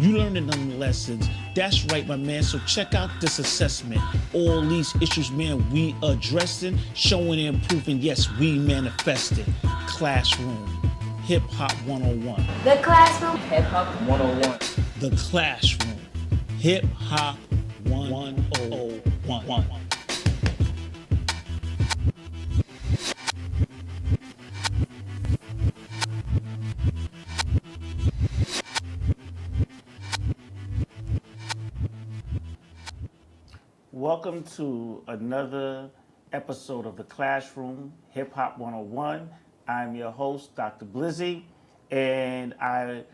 You learning them lessons. That's right, my man. So check out this assessment. All these issues, man, we addressing, showing and proving, yes, we manifesting. Classroom, Hip Hop 101. The Classroom, Hip Hop 101. The Classroom, Hip Hop 101. Welcome to another episode of The Classroom, Hip Hop 101. I'm your host, Dr. Blizzy, and I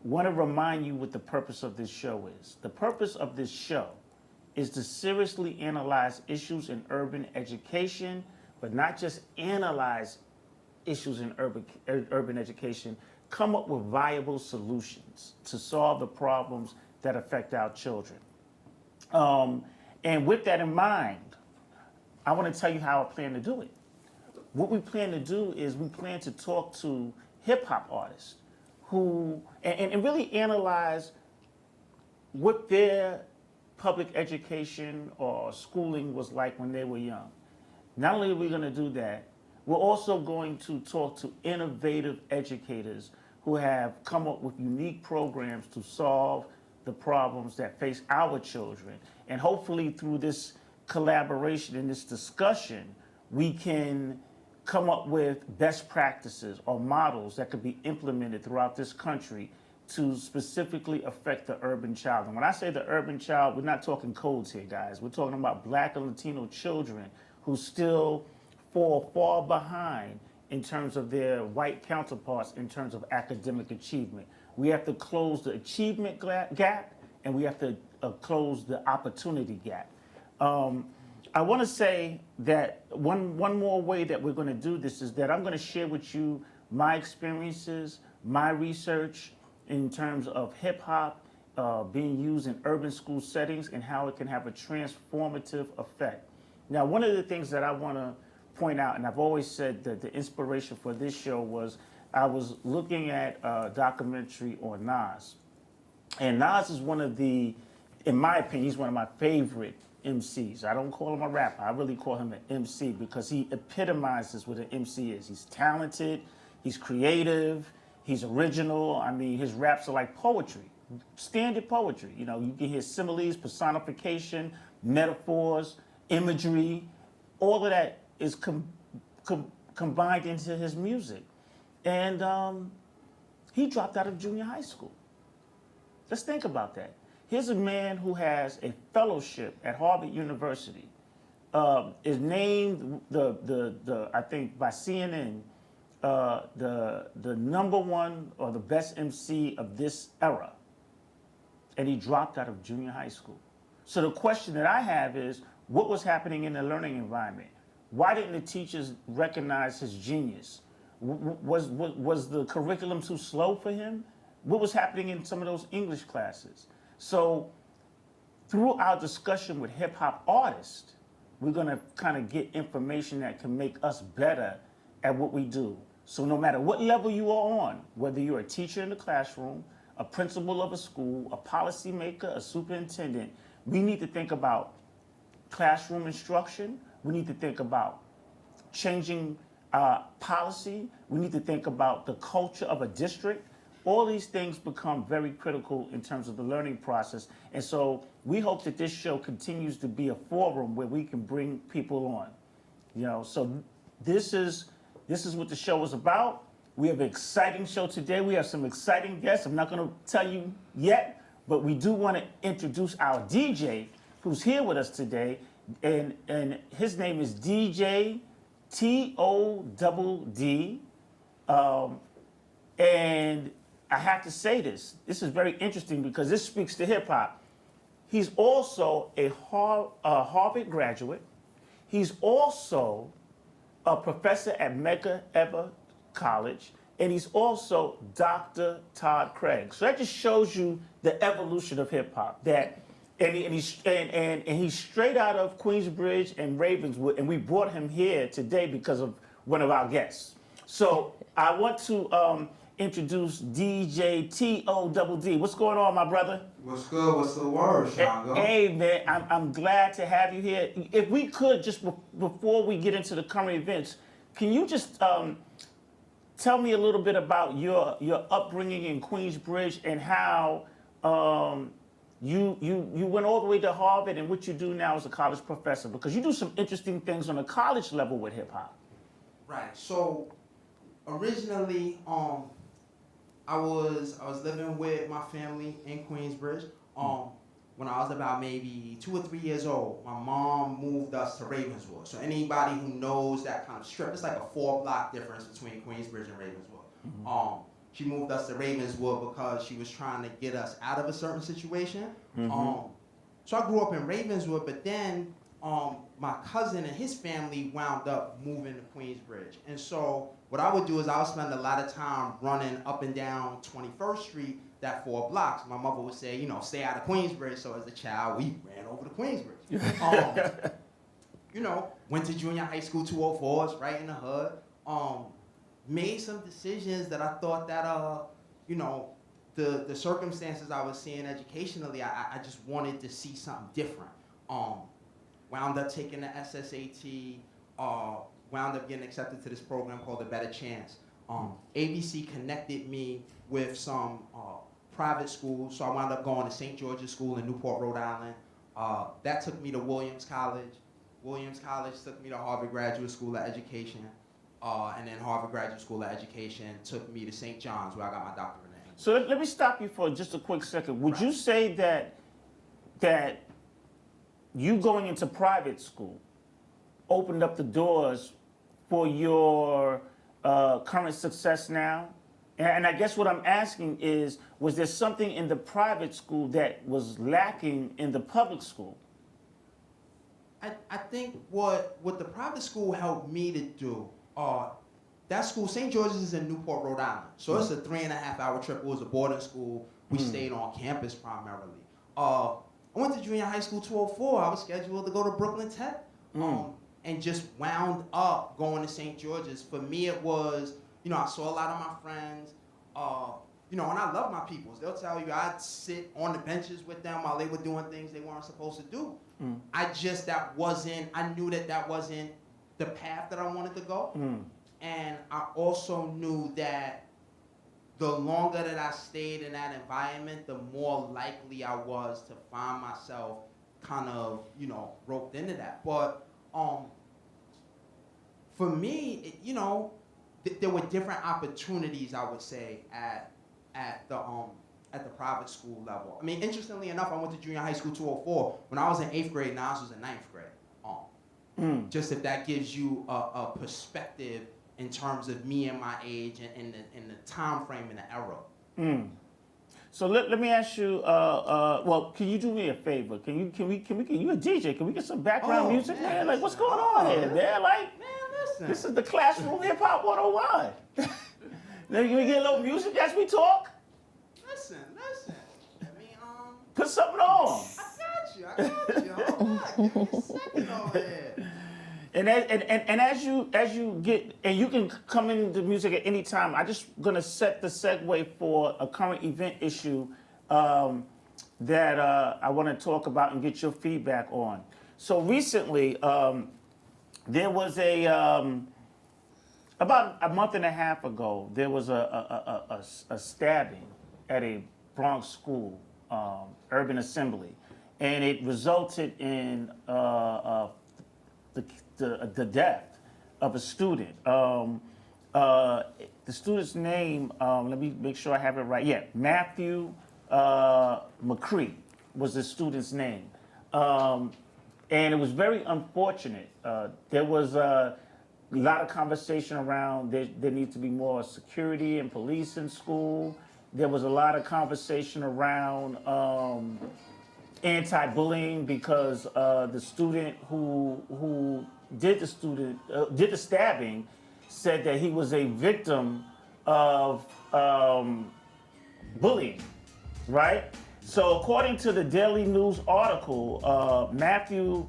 want to remind you what the purpose of this show is. The purpose of this show is to seriously analyze issues in urban education, but not just analyze issues in urban education, come up with viable solutions to solve the problems that affect our children. And with that in mind, I want to tell you how I plan to do it. What we plan to do is we plan to talk to hip hop artists who, and really analyze what their public education or schooling was like when they were young. Not only are we going to do that, we're also going to talk to innovative educators who have come up with unique programs to solve the problems that face our children. And hopefully through this collaboration and this discussion, we can come up with best practices or models that could be implemented throughout this country to specifically affect the urban child. And when I say the urban child, we're not talking codes here, guys. We're talking about Black and Latino children who still fall far behind in terms of their white counterparts in terms of academic achievement. We have to close the achievement gap, and we have to close the opportunity gap. I want to say that one more way that we're going to do this is that I'm going to share with you my experiences, my research in terms of hip hop being used in urban school settings and how it can have a transformative effect. Now, one of the things that I want to point out, and I've always said that the inspiration for this show was I was looking at a documentary on Nas. And Nas is one of the, in my opinion, he's one of my favorite MCs. I don't call him a rapper. I really call him an MC because he epitomizes what an MC is. He's talented, he's creative, he's original. I mean, his raps are like poetry, standard poetry. You know, you can hear similes, personification, metaphors, imagery. All of that is combined into his music. And he dropped out of junior high school. Let's think about that. Here's a man who has a fellowship at Harvard University, is named I think by CNN, the #1 or the best MC of this era, and he dropped out of junior high school. So the question that I have is, what was happening in the learning environment? Why didn't the teachers recognize his genius? Was the curriculum too slow for him? What was happening in some of those English classes? So through our discussion with hip hop artists, we're gonna kind of get information that can make us better at what we do. So no matter what level you are on, whether you're a teacher in the classroom, a principal of a school, a policymaker, a superintendent, we need to think about classroom instruction. We need to think about changing policy. We need to think about the culture of a district. All these things become very critical in terms of the learning process. And so we hope that this show continues to be a forum where we can bring people on. You know, so this is what the show is about. We have an exciting show today. We have some exciting guests. I'm not going to tell you yet, but we do want to introduce our DJ who's here with us today. And his name is DJ TODD. And I have to say this. This is very interesting because this speaks to hip hop. He's also a Harvard graduate. He's also a professor at Medgar Evers College, and he's also Dr. Todd Craig. So that just shows you the evolution of hip hop. And he's straight out of Queensbridge and Ravenswood, and we brought him here today because of one of our guests. So I want to introduce DJ T-O-double-D. What's going on, my brother? What's good? What's the word, Shango? Hey, man, I'm glad to have you here. If we could, just before we get into the current events, can you just tell me a little bit about your upbringing in Queensbridge and how you went all the way to Harvard and what you do now as a college professor? Because you do some interesting things on a college level with hip hop. Right. So originally, I was living with my family in Queensbridge. When I was about maybe 2 or 3 years old, my mom moved us to Ravenswood. So anybody who knows that kind of strip, it's like a 4-block difference between Queensbridge and Ravenswood. Mm-hmm. She moved us to Ravenswood because she was trying to get us out of a certain situation. Mm-hmm. So I grew up in Ravenswood, but then my cousin and his family wound up moving to Queensbridge. And so what I would do is I would spend a lot of time running up and down 21st Street, that 4 blocks. My mother would say, stay out of Queensbridge. So as a child, we ran over to Queensbridge. Went to junior high school 204s, right in the hood. Made some decisions that I thought that, the circumstances I was seeing educationally, I just wanted to see something different. Wound up taking the SSAT, wound up getting accepted to this program called A Better Chance. ABC connected me with some private schools, so I wound up going to St. George's School in Newport, Rhode Island. That took me to Williams College. Williams College took me to Harvard Graduate School of Education. And then Harvard Graduate School of Education took me to St. John's, where I got my doctorate in English. So let me stop you for just a quick second. Would you say that you going into private school opened up the doors for your current success now? And I guess what I'm asking is, was there something in the private school that was lacking in the public school? I think what the private school helped me to do, that school, St. George's is in Newport, Rhode Island. So it's a 3.5-hour trip. It was a boarding school. We stayed on campus primarily. I went to junior high school 204. I was scheduled to go to Brooklyn Tech. And just wound up going to St. George's. For me, it was, I saw a lot of my friends, and I love my peoples. They'll tell you I'd sit on the benches with them while they were doing things they weren't supposed to do. I knew that wasn't the path that I wanted to go. And I also knew that the longer that I stayed in that environment, the more likely I was to find myself kind of, roped into that. But for me, there were different opportunities, I would say, at the private school level. I mean, interestingly enough, I went to junior high school 204. When I was in 8th grade, Nas was in 9th grade. Just if that gives you a perspective in terms of me and my age and the time frame and the era. So let me ask you. Well, can you do me a favor? Can you a DJ? Can we get some background music, man? Like, what's going on here, man? Like, listen. This is the Classroom Hip Hop 101. Let me get a little music as we talk. Listen. I mean, put something on. I got you. Hold on. Give me a second over here. And as you get, and you can come into music at any time. I'm just gonna set the segue for a current event issue that I want to talk about and get your feedback on. So recently, there was about a month and a half ago, there was a stabbing at a Bronx school, urban assembly, and it resulted in the death of a student. The student's name, let me make sure I have it right. Yeah, Matthew McCree was the student's name. And it was very unfortunate. There was a lot of conversation around there needs to be more security and police in school. There was a lot of conversation around anti-bullying because the student who did the stabbing said that he was a victim of bullying, right? So according to the Daily News article, Matthew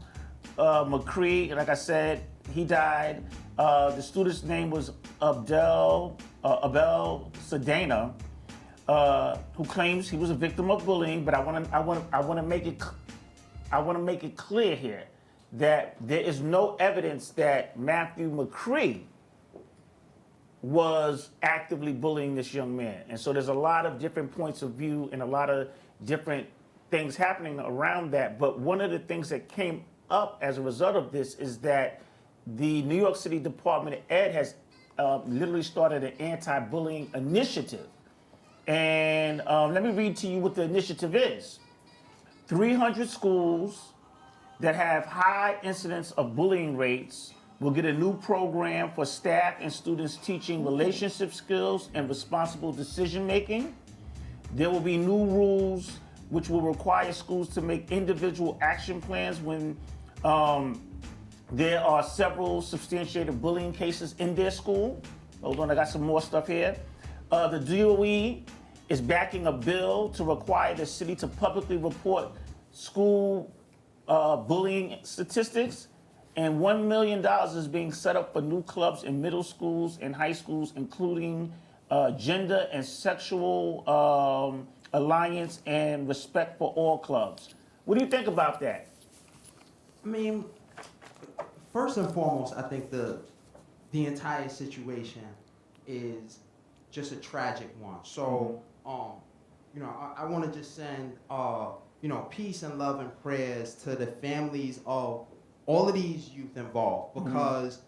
McCree, like I said, he died. The student's name was Abdel Abel Sedana, who claims he was a victim of bullying. But I want to make it clear here that there is no evidence that Matthew McCree was actively bullying this young man. And so there's a lot of different points of view and a lot of different things happening around that. But one of the things that came up as a result of this is that the New York City Department of Ed has literally started an anti-bullying initiative. And let me read to you what the initiative is. 300 schools that have high incidence of bullying rates will get a new program for staff and students teaching relationship skills and responsible decision making. There will be new rules which will require schools to make individual action plans when there are several substantiated bullying cases in their school. Hold on, I got some more stuff here. The DOE is backing a bill to require the city to publicly report school bullying statistics, and $1 million is being set up for new clubs in middle schools and high schools, including gender and sexual alliance and respect for all clubs. What do you think about that? I mean, first and foremost, I think the entire situation is just a tragic one. So, I want to just send, peace and love and prayers to the families of all of these youth involved, because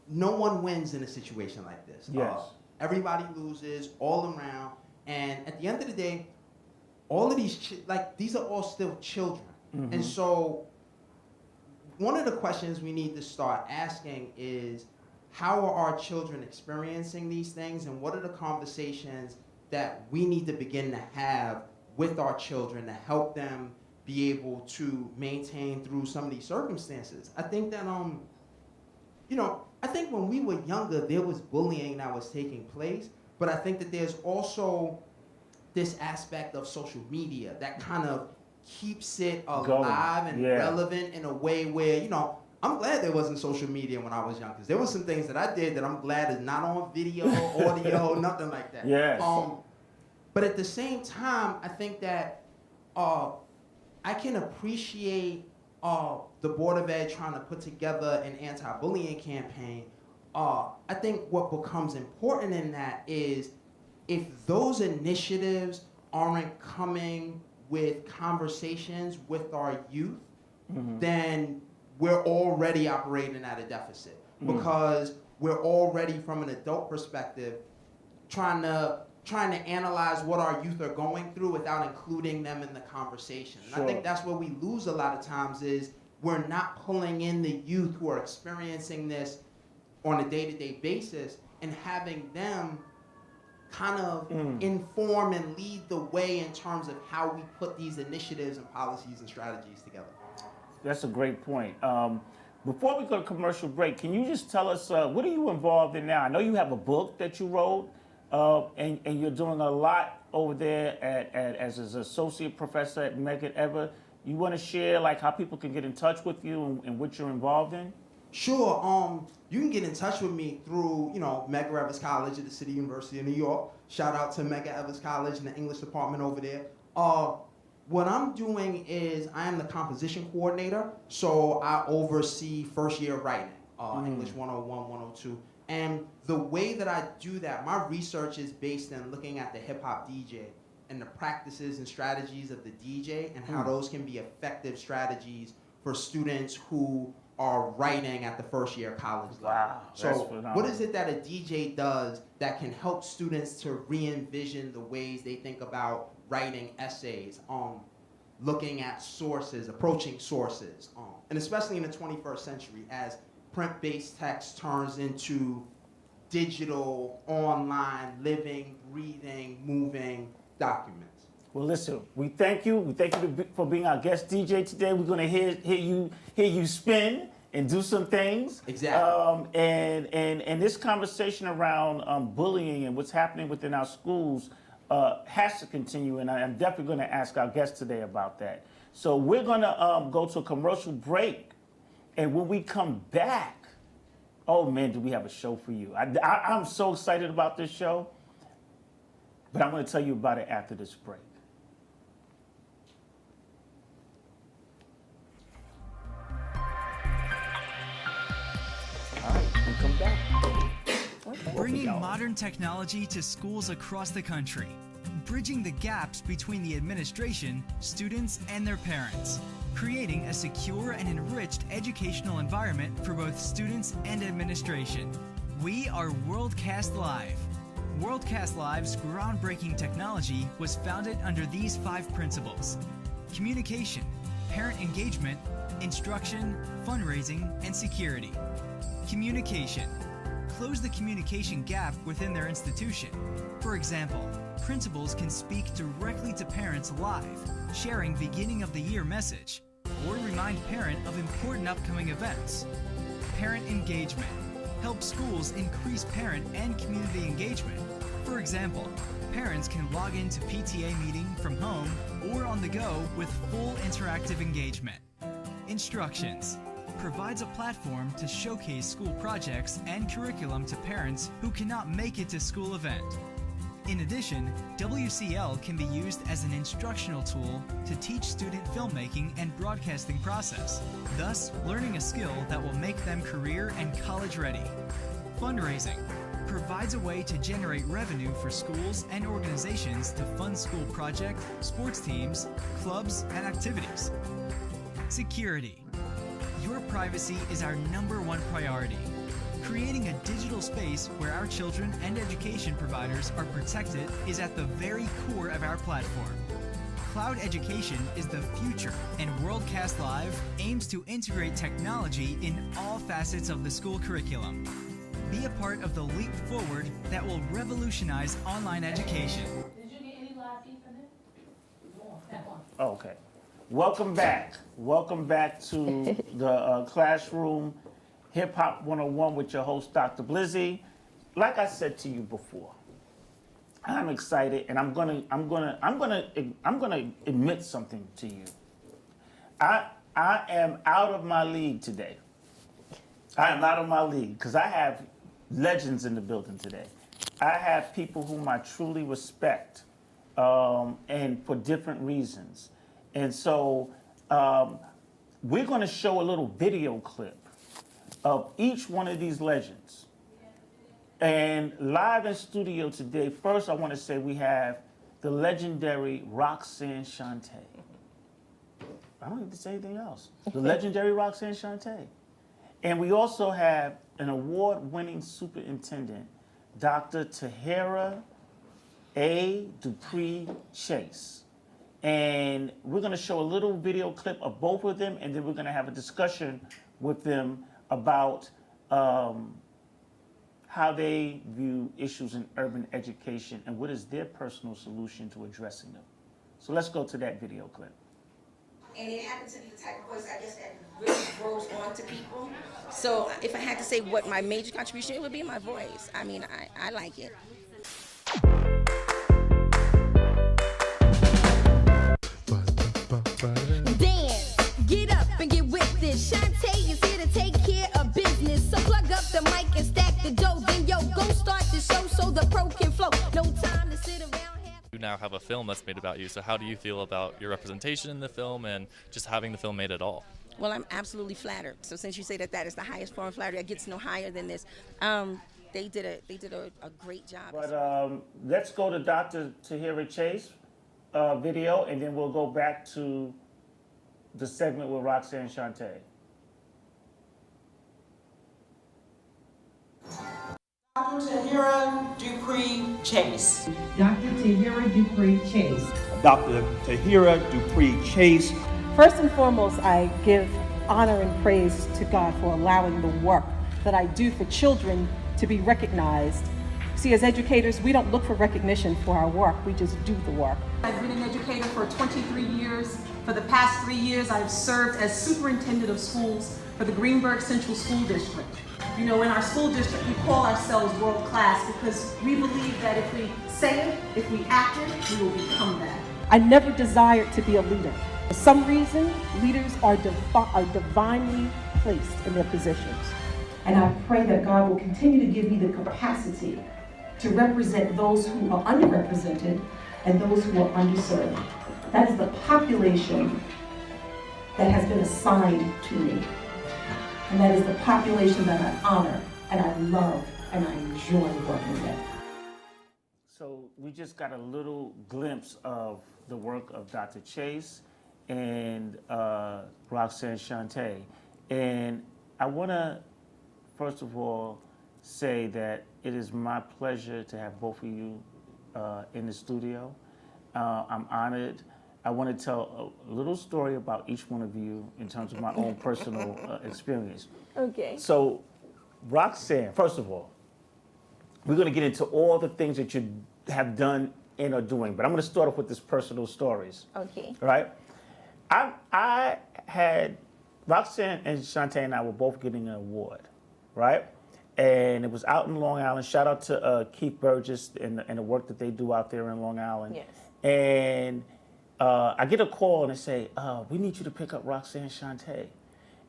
no one wins in a situation like this. Yes. Everybody loses all around, and at the end of the day, all of these, these are all still children. And so one of the questions we need to start asking is, how are our children experiencing these things, and what are the conversations that we need to begin to have with our children to help them be able to maintain through some of these circumstances? I think that, I think when we were younger, there was bullying that was taking place, but I think that there's also this aspect of social media that kind of keeps it alive and relevant in a way where, I'm glad there wasn't social media when I was young, because there were some things that I did that I'm glad is not on video, audio, nothing like that. Yes. But at the same time, I think that I can appreciate the Board of Ed trying to put together an anti-bullying campaign. I think what becomes important in that is, if those initiatives aren't coming with conversations with our youth, then we're already operating at a deficit, because we're already, from an adult perspective, trying to analyze what our youth are going through without including them in the conversation. And I think that's where we lose a lot of times, is we're not pulling in the youth who are experiencing this on a day-to-day basis and having them kind of inform and lead the way in terms of how we put these initiatives and policies and strategies together. That's a great point. Before we go to commercial break, can you just tell us, what are you involved in now? I know you have a book that you wrote, and you're doing a lot over there as an associate professor at Medgar Evers. You want to share how people can get in touch with you and what you're involved in? Sure. You can get in touch with me through, Medgar Evers College at the City University of New York. Shout out to Medgar Evers College and the English department over there. What I'm doing is, I am the composition coordinator, so I oversee first year writing, English 101, 102. And the way that I do that, my research is based in looking at the hip hop DJ and the practices and strategies of the DJ, and how those can be effective strategies for students who are writing at the first year college level. Wow, so what is it that a DJ does that can help students to re-envision the ways they think about writing essays, looking at sources, approaching sources, and especially in the 21st century, as print-based text turns into digital, online, living, breathing, moving documents. Well, listen, we thank you. We thank you for being our guest DJ today. We're going to hear you spin and do some things. Exactly. And this conversation around bullying and what's happening within our schools has to continue, and I'm definitely going to ask our guest today about that. So we're going to go to a commercial break, and when we come back, oh man, do we have a show for you. I'm so excited about this show, but I'm going to tell you about it after this break. All right, we come back. Bringing modern technology to schools across the country, bridging the gaps between the administration, students, and their parents, creating a secure and enriched educational environment for both students and administration. We are WorldCast Live. WorldCast Live's groundbreaking technology was founded under these 5 principles: communication, parent engagement, instruction, fundraising, and security. Communication. Close the communication gap within their institution. For example, principals can speak directly to parents live, sharing beginning of the year message, or remind parent of important upcoming events. Parent engagement. Help schools increase parent and community engagement. For example, parents can log into PTA meeting from home or on the go with full interactive engagement. Instructions. Provides a platform to showcase school projects and curriculum to parents who cannot make it to school event. In addition, WCL can be used as an instructional tool to teach student filmmaking and broadcasting process, thus learning a skill that will make them career and college ready. Fundraising provides a way to generate revenue for schools and organizations to fund school projects, sports teams, clubs, and activities. Security. Your privacy is our #1 priority. Creating a digital space where our children and education providers are protected is at the very core of our platform. Cloud education is the future, and WorldCast Live aims to integrate technology in all facets of the school curriculum. Be a part of the leap forward that will revolutionize online education. Did you get any live feed from it? That one. Okay. Welcome back. Welcome back to the Classroom Hip Hop 101 with your host, Dr. Blizzy. Like I said to you before, I'm excited, and I'm gonna admit something to you. I am out of my league today. I am out of my league because I have legends in the building today. I have people whom I truly respect, and for different reasons. And so we're going to show a little video clip of each one of these legends. And live in studio today, first I want to say we have the legendary Roxanne Shante. I don't need to say anything else. The legendary Roxanne Shante. And we also have an award-winning superintendent, Dr. Tahira Dupree-Chase. And we're going to show a little video clip of both of them, and then we're going to have a discussion with them about how they view issues in urban education and what is their personal solution to addressing them. So let's go to that video clip. And it happens to be the type of voice, I guess, that really grows on to people. So if I had to say what my major contribution, it would be my voice. I mean, I like it. Dance, get up and get with this. Shante is here to take care of business. So plug up the mic and stack the dough. Then yo, go start the show so the pro can flow. No time to sit around. You now have a film that's made about you, so how do you feel about your representation in the film and just having the film made at all? Well, I'm absolutely flattered. So since you say that that is the highest form of flattery, it gets no higher than this. They did a great job. But let's go to Dr. Tahira Chase video, and then we'll go back to the segment with Roxanne Shante. Dr. Tahira Dupree-Chase. Dr. Tahira Dupree-Chase. Dr. Tahira Dupree-Chase. First and foremost, I give honor and praise to God for allowing the work that I do for children to be recognized. See, as educators, we don't look for recognition for our work, we just do the work. I've been an educator for 23 years. For the past 3 years, I've served as superintendent of schools for the Greenburgh Central School District. You know, in our school district, we call ourselves world class because we believe that if we say it, if we act it, we will become that. I never desired to be a leader. For some reason, leaders are divinely placed in their positions. And I pray that God will continue to give me the capacity to represent those who are underrepresented and those who are underserved. That is the population that has been assigned to me. And that is the population that I honor and I love and I enjoy working with. So we just got a little glimpse of the work of Dr. Chase and Roxanne Shante. And I want to, first of all, say that it is my pleasure to have both of you in the studio. I'm honored. I want to tell a little story about each one of you in terms of my own personal experience. Okay. So, Roxanne, first of all, we're going to get into all the things that you have done and are doing, but I'm going to start off with this personal stories. Okay. Right? I had, Roxanne and Shante and I were both getting an award, right? And it was out in Long Island. Shout out to Keith Burgess and the work that they do out there in Long Island. Yes. And I get a call and they say, we need you to pick up Roxanne Shante.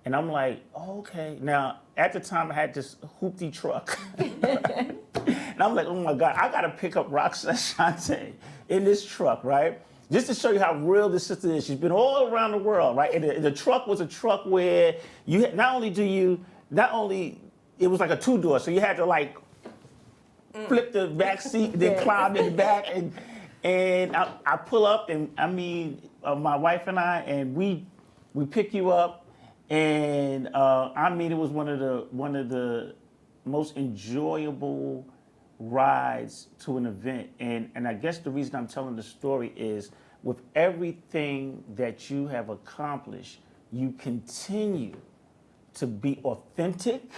And I'm like, oh, okay. Now, at the time, I had this hoopty truck. And I'm like, oh my God, I got to pick up Roxanne Shante in this truck, right? Just to show you how real this sister is. She's been all around the world, right? And the truck was a truck where you had, not only it was like a two-door, so you had to like flip the back seat, then climb in the back. And I pull up, and I mean, my wife and I, and we pick you up. And I mean, it was one of the most enjoyable rides to an event. And I guess the reason I'm telling the story is with everything that you have accomplished, you continue to be authentic.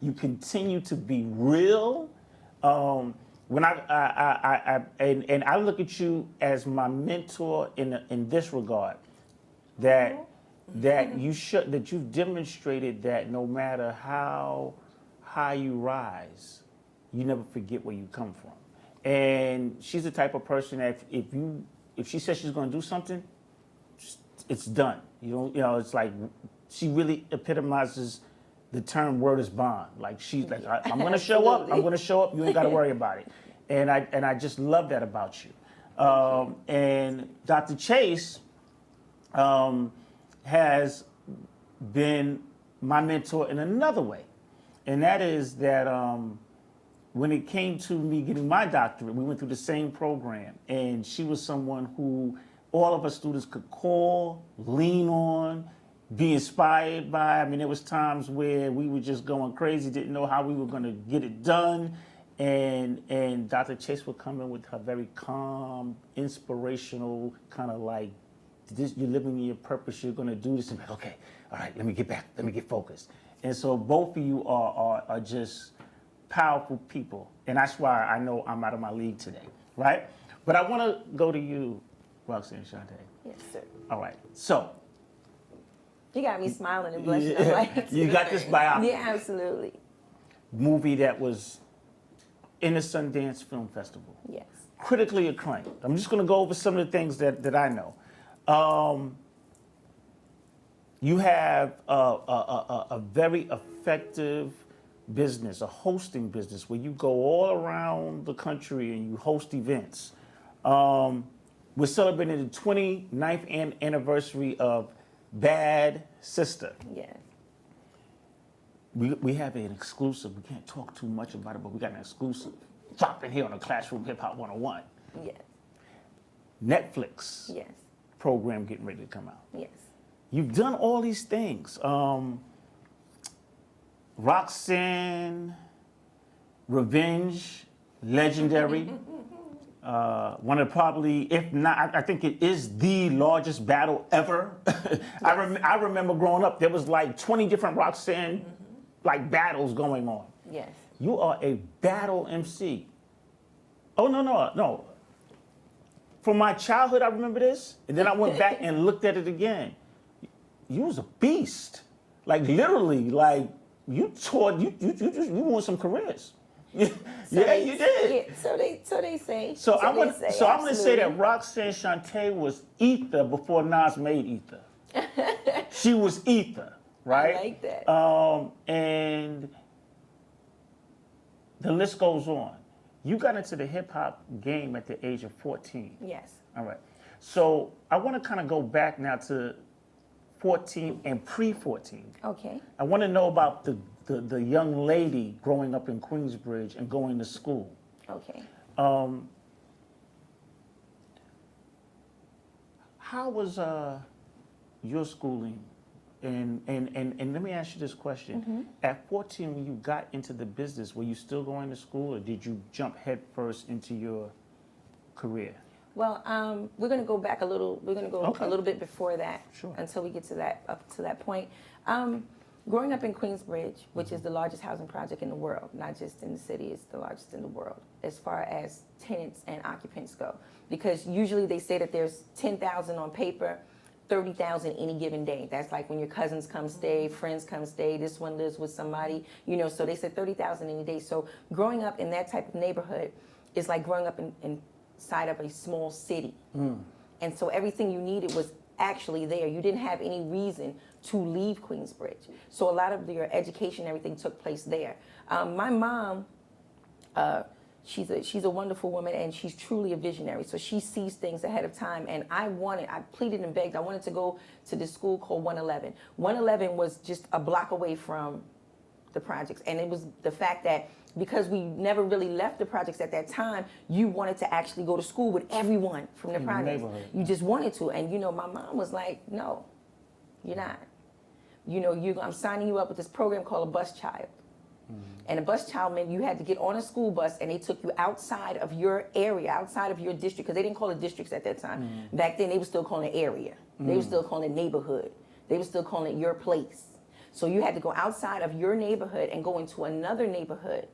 You continue to be real. When I look at you as my mentor in this regard, that you've demonstrated that no matter how high you rise, you never forget where you come from. And she's the type of person that if she says she's going to do something, it's done. You know, it's like she really epitomizes the term "word is bond." Like she's like, I'm going to show up. I'm going to show up. You ain't got to worry about it. And I just love that about you. And Dr. Chase has been my mentor in another way, and that is that when it came to me getting my doctorate, we went through the same program, and she was someone who all of us students could call, lean on, be inspired by. I mean, there was times where we were just going crazy, didn't know how we were going to get it done, and Dr. Chase would come in with her very calm, inspirational kind of like, you're living in your purpose, you're going to do this, and like, okay, all right, let me get back, let me get focused. And so both of you are just powerful people, and that's why I know I'm out of my league today, right? But I want to go to you, Roxanne Shante. Yes, sir. All right, so. You got me smiling and blushing. I'm like, you got this biography. Yeah, absolutely. Movie that was in the Sundance Film Festival. Yes. Critically acclaimed. I'm just going to go over some of the things that I know. You have a very effective business, a hosting business, where you go all around the country and you host events. We're celebrating the 29th anniversary of Bad Sister. Yes. We have an exclusive. We can't talk too much about it, but we got an exclusive dropping here on the Classroom Hip Hop 101. Yes. Netflix. Yes. Program getting ready to come out. Yes. You've done all these things. Roxanne, Revenge, legendary. One of probably, if not, I think it is the largest battle ever. Yes. I remember growing up, there was like 20 different Roxanne like battles going on. Yes. You are a battle MC. Oh, no. From my childhood, I remember this, and then I went back and looked at it again. You was a beast. Like literally, like you won some careers. Yeah, you did. Yeah, so they say. So I'm going to say that Roxanne Shante was ether before Nas made ether. She was ether, right? I like that. And the list goes on. You got into the hip hop game at the age of 14. Yes. All right. So I want to kind of go back now to 14 and pre-14. Okay. I want to know about the young lady growing up in Queensbridge and going to school. Okay. How was your schooling? And let me ask you this question. Mm-hmm. At 14, when you got into the business, were you still going to school, or did you jump headfirst into your career? Well, we're going to go back a little. We're going to go Okay. a little bit before that, Sure. until we get to that point. Growing up in Queensbridge, which is the largest housing project in the world, not just in the city, it's the largest in the world as far as tenants and occupants go. Because usually they say that there's 10,000 on paper, 30,000 any given day. That's like when your cousins come stay, friends come stay, this one lives with somebody, so they said 30,000 any day. So growing up in that type of neighborhood is like growing up inside of a small city. And so everything you needed was actually there. You didn't have any reason to leave Queensbridge. So a lot of your education, everything took place there. My mom, she's a wonderful woman, and she's truly a visionary. So she sees things ahead of time. And I pleaded and begged. I wanted to go to this school called 111. 111 was just a block away from the projects. And it was the fact that because we never really left the projects at that time, you wanted to actually go to school with everyone from the In the projects. neighborhood. You just wanted to. And, my mom was like, no, you're not. I'm signing you up with this program called a bus child. And a bus child meant you had to get on a school bus, and they took you outside of your area, outside of your district, because they didn't call it districts at that time. Back then, they were still calling it area. They were still calling it neighborhood. They were still calling it your place. So you had to go outside of your neighborhood and go into another neighborhood,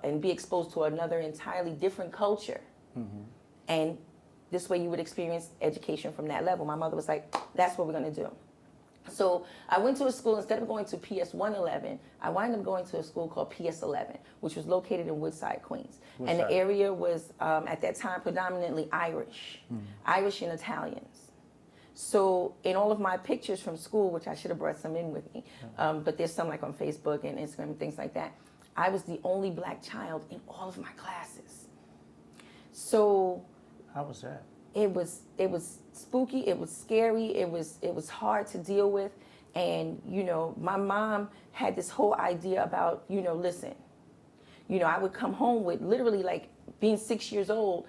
and be exposed to another entirely different culture. And this way you would experience education from that level. My mother was like, that's what we're going to do. So I went to a school, instead of going to PS 111, I wound up going to a school called PS 11, which was located in Woodside, Queens. And the area was, at that time, predominantly Irish, Irish and Italians. So in all of my pictures from school, which I should have brought some in with me, but there's some like on Facebook and Instagram and things like that, I was the only black child in all of my classes. So How was that? it was spooky, it was scary, it was hard to deal with. And, my mom had this whole idea about, listen, I would come home with literally, like, being 6 years old,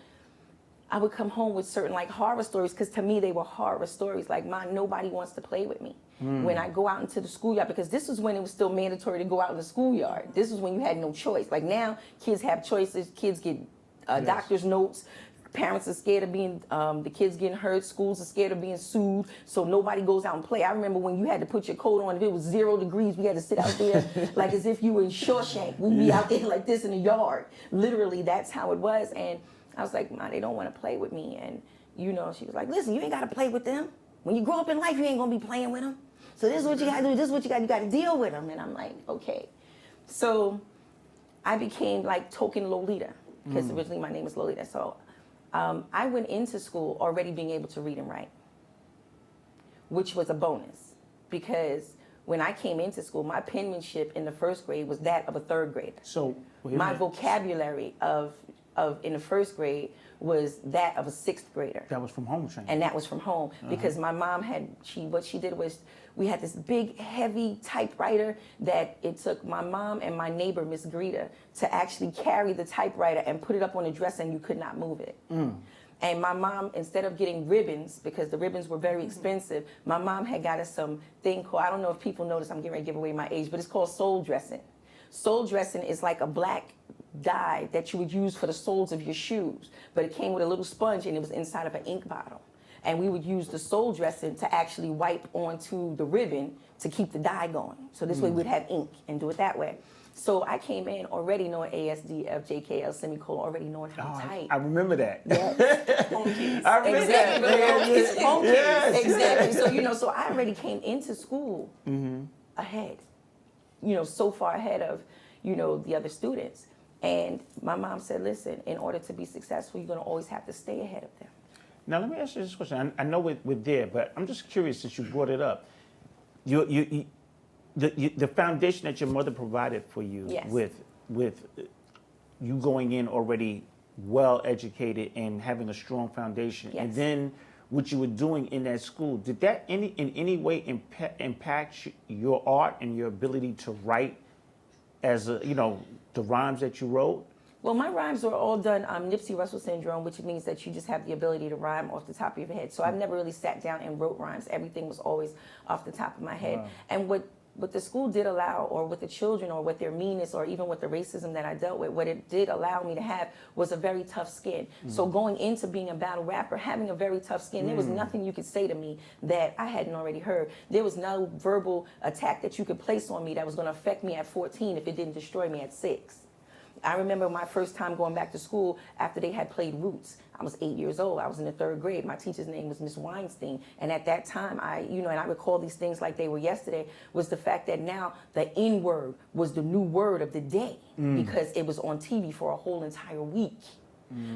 I would come home with certain, like, horror stories, because to me they were horror stories. Like, Mom, nobody wants to play with me. When I go out into the schoolyard, because this was when it was still mandatory to go out in the schoolyard. This is when you had no choice. Like, now kids have choices, kids get doctor's notes. Parents are scared of being, the kids getting hurt. Schools are scared of being sued. So nobody goes out and play. I remember when you had to put your coat on, if it was 0 degrees, we had to sit out there like as if you were in Shawshank. We'd be out there like this in the yard. Literally, that's how it was. And I was like, Mom, they don't want to play with me. And, she was like, listen, you ain't got to play with them. When you grow up in life, you ain't going to be playing with them. So this is what you got to do. This is what you got to deal with them. And I'm like, okay. So I became like token Lolita, because originally my name was Lolita. So I went into school already being able to read and write, which was a bonus, because when I came into school, my penmanship in the first grade was that of a third grader. So my vocabulary in the first grade was that of a sixth grader. That was from home training. And that was from home, because my mom what she did was, we had this big, heavy typewriter that it took my mom and my neighbor, Miss Greta, to actually carry the typewriter and put it up on the dresser, and you could not move it. And my mom, instead of getting ribbons, because the ribbons were very expensive, my mom had got us some thing called, I don't know if people notice, I'm getting ready to give away my age, but it's called soul dressing. Soul dressing is like a black dye that you would use for the soles of your shoes, but it came with a little sponge, and it was inside of an ink bottle. And we would use the soul dressing to actually wipe onto the ribbon to keep the dye going. So this way we'd have ink and do it that way. So I came in already knowing ASDF, JKL, semicolon, already knowing how to type. I remember that. Yes. Home keys. I remember Exactly. that. Home keys. Yes. Exactly. So, so I already came into school ahead, so far ahead of, the other students. And my mom said, listen, in order to be successful, you're going to always have to stay ahead of them. Now, let me ask you this question. I know we're there, but I'm just curious since you brought it up. The foundation that your mother provided for you Yes. with with you going in already well educated and having a strong foundation, Yes. and then what you were doing in that school, did that in any way impact your art and your ability to write as a, the rhymes that you wrote? Well, my rhymes were all done Nipsey Russell syndrome, which means that you just have the ability to rhyme off the top of your head. So I've never really sat down and wrote rhymes. Everything was always off the top of my head. Wow. And what the school did allow, or what the children, or what their meanness, or even with the racism that I dealt with, what it did allow me to have was a very tough skin. So going into being a battle rapper, having a very tough skin, there was nothing you could say to me that I hadn't already heard. There was no verbal attack that you could place on me that was going to affect me at 14 if it didn't destroy me at 6. I remember my first time going back to school after they had played Roots. I was 8 years old. I was in the 3rd grade. My teacher's name was Miss Weinstein. And at that time, and I recall these things like they were yesterday, was the fact that now the N-word was the new word of the day because it was on TV for a whole entire week.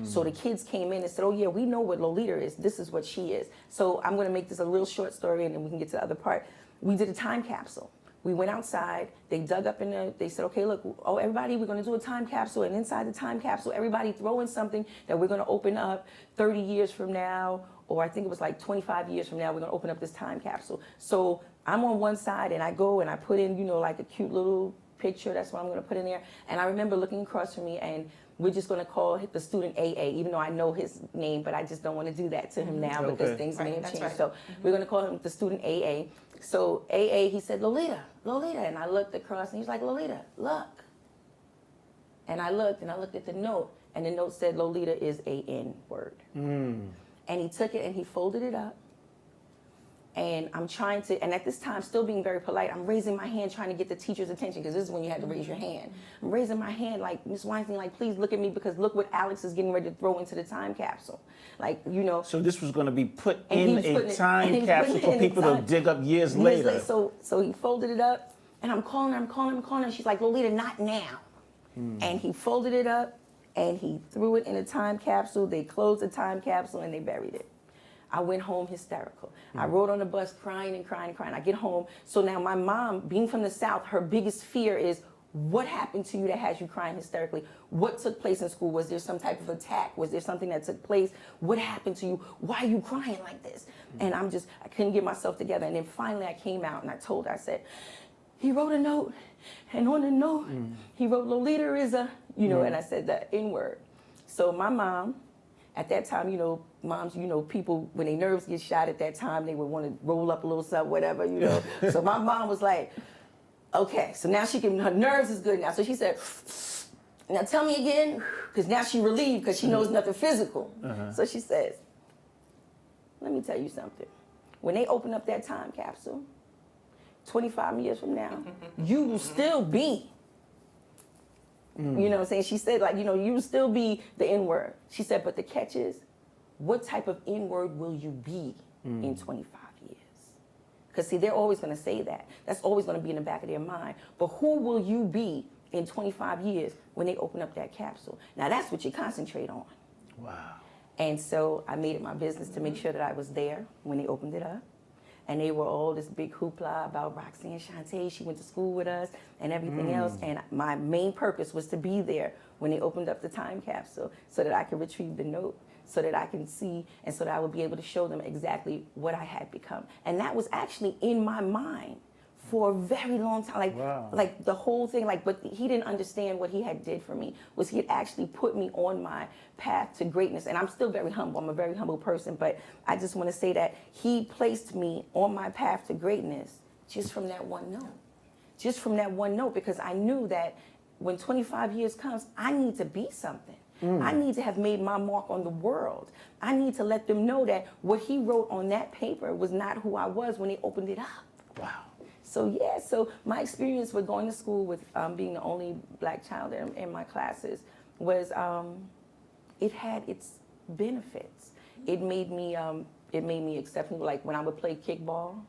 So the kids came in and said, oh yeah, we know what Lolita is. This is what she is. So I'm going to make this a real short story and then we can get to the other part. We did a time capsule. We went outside, they dug up they said, okay, look, everybody, we're gonna do a time capsule, and inside the time capsule, everybody throw in something that we're gonna open up 30 years from now, or I think it was like 25 years from now, we're gonna open up this time capsule. So I'm on one side, and I go and I put in, like a cute little picture, that's what I'm gonna put in there, and I remember looking across from me, and we're just gonna call the student AA, even though I know his name, but I just don't wanna do that to him now because things may have changed. So we're gonna call him the student AA. So AA, he said, Lolita, and I looked across and he was like, Lolita, look. And I looked at the note, and the note said Lolita is a N-word. And he took it and he folded it up. And I'm trying to, and at this time, still being very polite, I'm raising my hand trying to get the teacher's attention, because this is when you had to raise your hand. I'm raising my hand like, Miss Weinstein, like, please look at me, because look what Alex is getting ready to throw into the time capsule. Like, So this was going to be put and in a time capsule for people to dig up years later. So he folded it up, and I'm calling her, and she's like, Lolita, not now. And he folded it up, and he threw it in a time capsule. They closed the time capsule, and they buried it. I went home hysterical. I rode on the bus crying and crying and crying. I get home. So now my mom, being from the South, her biggest fear is, what happened to you that has you crying hysterically? What took place in school? Was there some type of attack? Was there something that took place? What happened to you? Why are you crying like this? And I couldn't get myself together. And then finally I came out and I told her, I said, he wrote a note. And on the note, he wrote, Lolita is a, and I said the N-word. So my mom, at that time, moms, people, when their nerves get shot at that time, they would want to roll up a little something, whatever, So my mom was like, okay, so now her nerves is good now. So she said, now tell me again, because now she relieved because she knows nothing physical. So she says, let me tell you something. When they open up that time capsule, 25 years from now, you will still be. You know what I'm saying? She said, like, you will still be the N-word. She said, but the catch is, what type of N-word will you be in 25 years? Because, see, they're always going to say that. That's always going to be in the back of their mind. But who will you be in 25 years when they open up that capsule? Now, that's what you concentrate on. Wow. And so I made it my business to make sure that I was there when they opened it up. And they were all this big hoopla about Roxanne Shante. She went to school with us and everything else. And my main purpose was to be there when they opened up the time capsule so that I could retrieve the note, so that I can see, and so that I would be able to show them exactly what I had become. And that was actually in my mind for a very long time. Like the whole thing, but he didn't understand what he had did for me, was he had actually put me on my path to greatness. And I'm still very humble. I'm a very humble person, but I just want to say that he placed me on my path to greatness just from that one note. Just from that one note, because I knew that when 25 years comes, I need to be something. I need to have made my mark on the world. I need to let them know that what he wrote on that paper was not who I was when they opened it up. Wow. So my experience with going to school with being the only black child in my classes was, it had its benefits. It made me exceptional. Like when I would play kickball,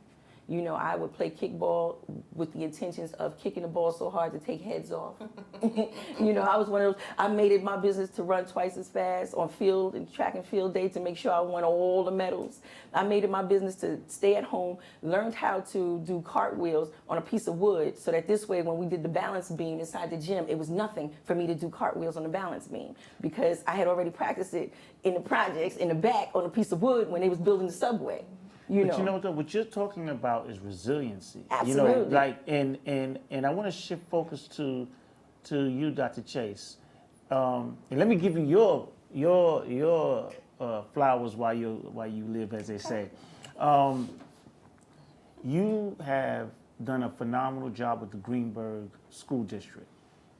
You know, I would play kickball with the intentions of kicking the ball so hard to take heads off. You know, I was one of those, I made it my business to run twice as fast on field and track and field day to make sure I won all the medals. I made it my business to stay at home, learned how to do cartwheels on a piece of wood so that this way when we did the balance beam inside the gym, it was nothing for me to do cartwheels on the balance beam because I had already practiced it in the projects in the back on a piece of wood when they was building the subway. You But know. you know what you're talking about is resiliency. Absolutely. You know, like and I want to shift focus to you, Dr. Chase. And let me give you your flowers while you live, as they say. You have done a phenomenal job with the Greenberg School District.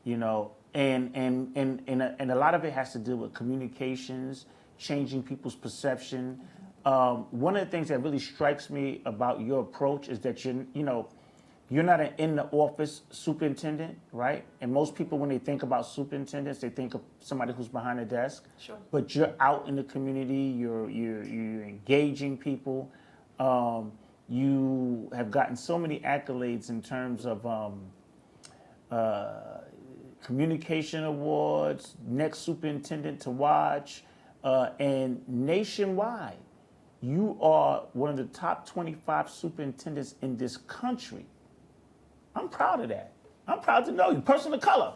You know, and a lot of it has to do with communications, changing people's perception. One of the things that really strikes me about your approach is that you're not an in-the-office superintendent, right? And most people, when they think about superintendents, they think of somebody who's behind a desk. Sure. But you're out in the community. You're engaging people. You have gotten so many accolades in terms of communication awards, next superintendent to watch, and nationwide. You are one of the top 25 superintendents in this country. I'm proud of that. I'm proud to know you, person of color.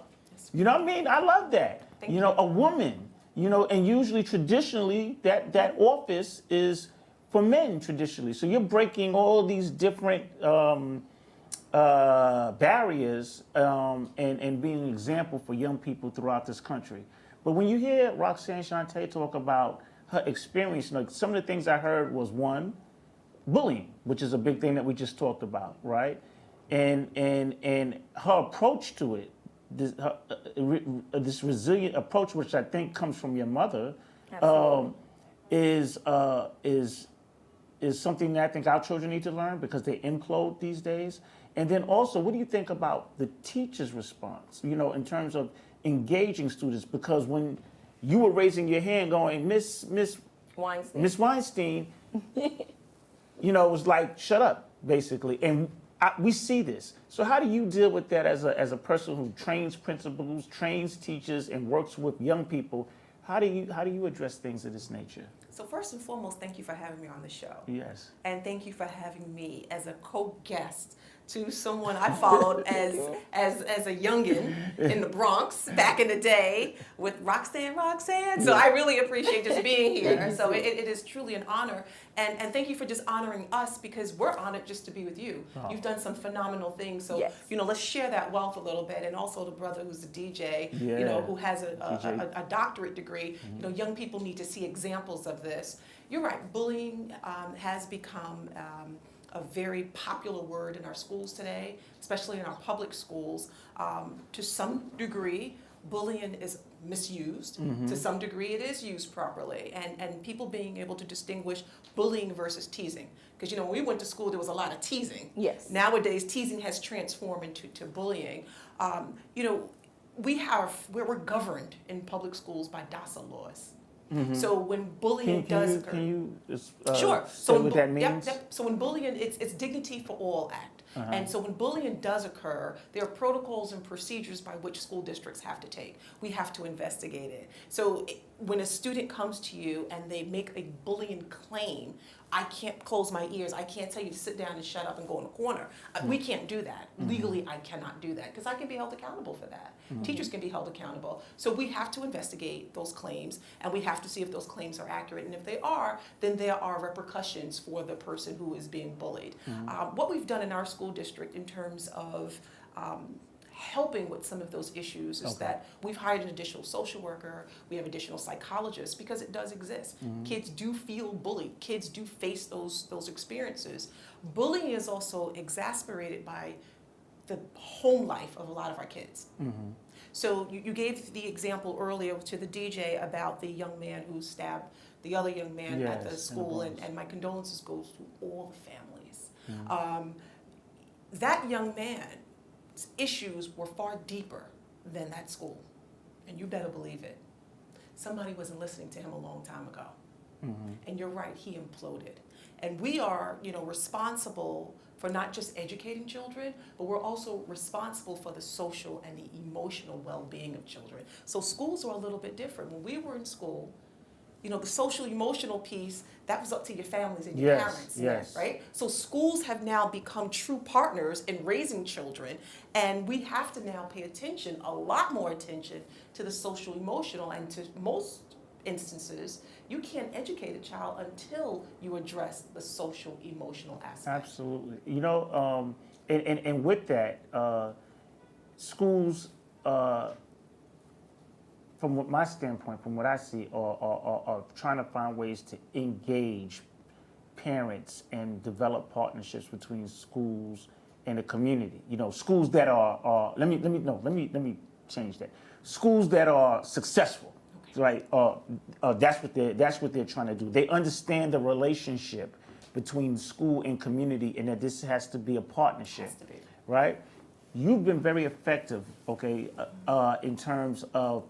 You know what I mean? I love that. Thank you know, a woman, you know, and usually traditionally that office is for men traditionally. So you're breaking all these different barriers and being an example for young people throughout this country. But when you hear Roxanne Shante talk about her experience, like some of the things I heard was one, bullying, which is a big thing that we just talked about, right? And her approach to it, this resilient approach, which I think comes from your mother, is something that I think our children need to learn because they implode these days. And then also, what do you think about the teacher's response, you know, in terms of engaging students? Because when you were raising your hand going, Miss Weinstein, you know, it was like, shut up, basically. And we see this. So how do you deal with that as a person who trains principals, trains teachers, and works with young people? How do you address things of this nature? So first and foremost, thank you for having me on the show. Yes. And thank you for having me as a co-guest to someone I followed as a youngin in the Bronx back in the day with Roxanne. So I really appreciate just being here. So it is truly an honor. And thank you for just honoring us because we're honored just to be with you. Oh. You've done some phenomenal things. So, yes. You know, let's share that wealth a little bit. And also the brother who's a DJ, you know, who has a doctorate degree. Mm-hmm. You know, young people need to see examples of this. You're right. Bullying has become a very popular word in our schools today, especially in our public schools. To some degree, bullying is misused. Mm-hmm. To some degree, it is used properly. And people being able to distinguish bullying versus teasing. Because, you know, when we went to school, there was a lot of teasing. Yes. Nowadays, teasing has transformed into bullying. You know, we're governed in public schools by DASA laws. Mm-hmm. So when bullying does occur, can you sure. So what that means? Yep. So when bullying, it's Dignity for All Act. Uh-huh. And so when bullying does occur, there are protocols and procedures by which school districts have to take. We have to investigate it. So when a student comes to you and they make a bullying claim, I can't close my ears. I can't tell you to sit down and shut up and go in a corner. Mm-hmm. We can't do that. Mm-hmm. Legally, I cannot do that because I can be held accountable for that. Mm-hmm. Teachers can be held accountable. So we have to investigate those claims and we have to see if those claims are accurate. And if they are, then there are repercussions for the person who is being bullied. Mm-hmm. What we've done in our school district in terms of helping with some of those issues is that we've hired an additional social worker, we have additional psychologists because it does exist. Mm-hmm. Kids do feel bullied, kids do face those experiences. Bullying is also exacerbated by the home life of a lot of our kids. Mm-hmm. So you gave the example earlier to the DJ about the young man who stabbed the other young man at the school, and my condolences goes to all the families. Mm-hmm. That young man's issues were far deeper than that school, and you better believe it. Somebody wasn't listening to him a long time ago. Mm-hmm. And you're right, he imploded. And we are, responsible for not just educating children, but we're also responsible for the social and the emotional well-being of children. So schools are a little bit different. When we were in school, the social emotional piece, that was up to your families and your parents, right? So schools have now become true partners in raising children, and we have to now pay attention, a lot more attention, to the social emotional, and to most instances, you can't educate a child until you address the social emotional aspect. Absolutely. And with that, schools, from my standpoint, from what I see, are trying to find ways to engage parents and develop partnerships between schools and the community. Schools that are let me change that. Schools that are successful, right? That's what they're trying to do. They understand the relationship between school and community, and that this has to be a partnership, right? You've been very effective, in terms of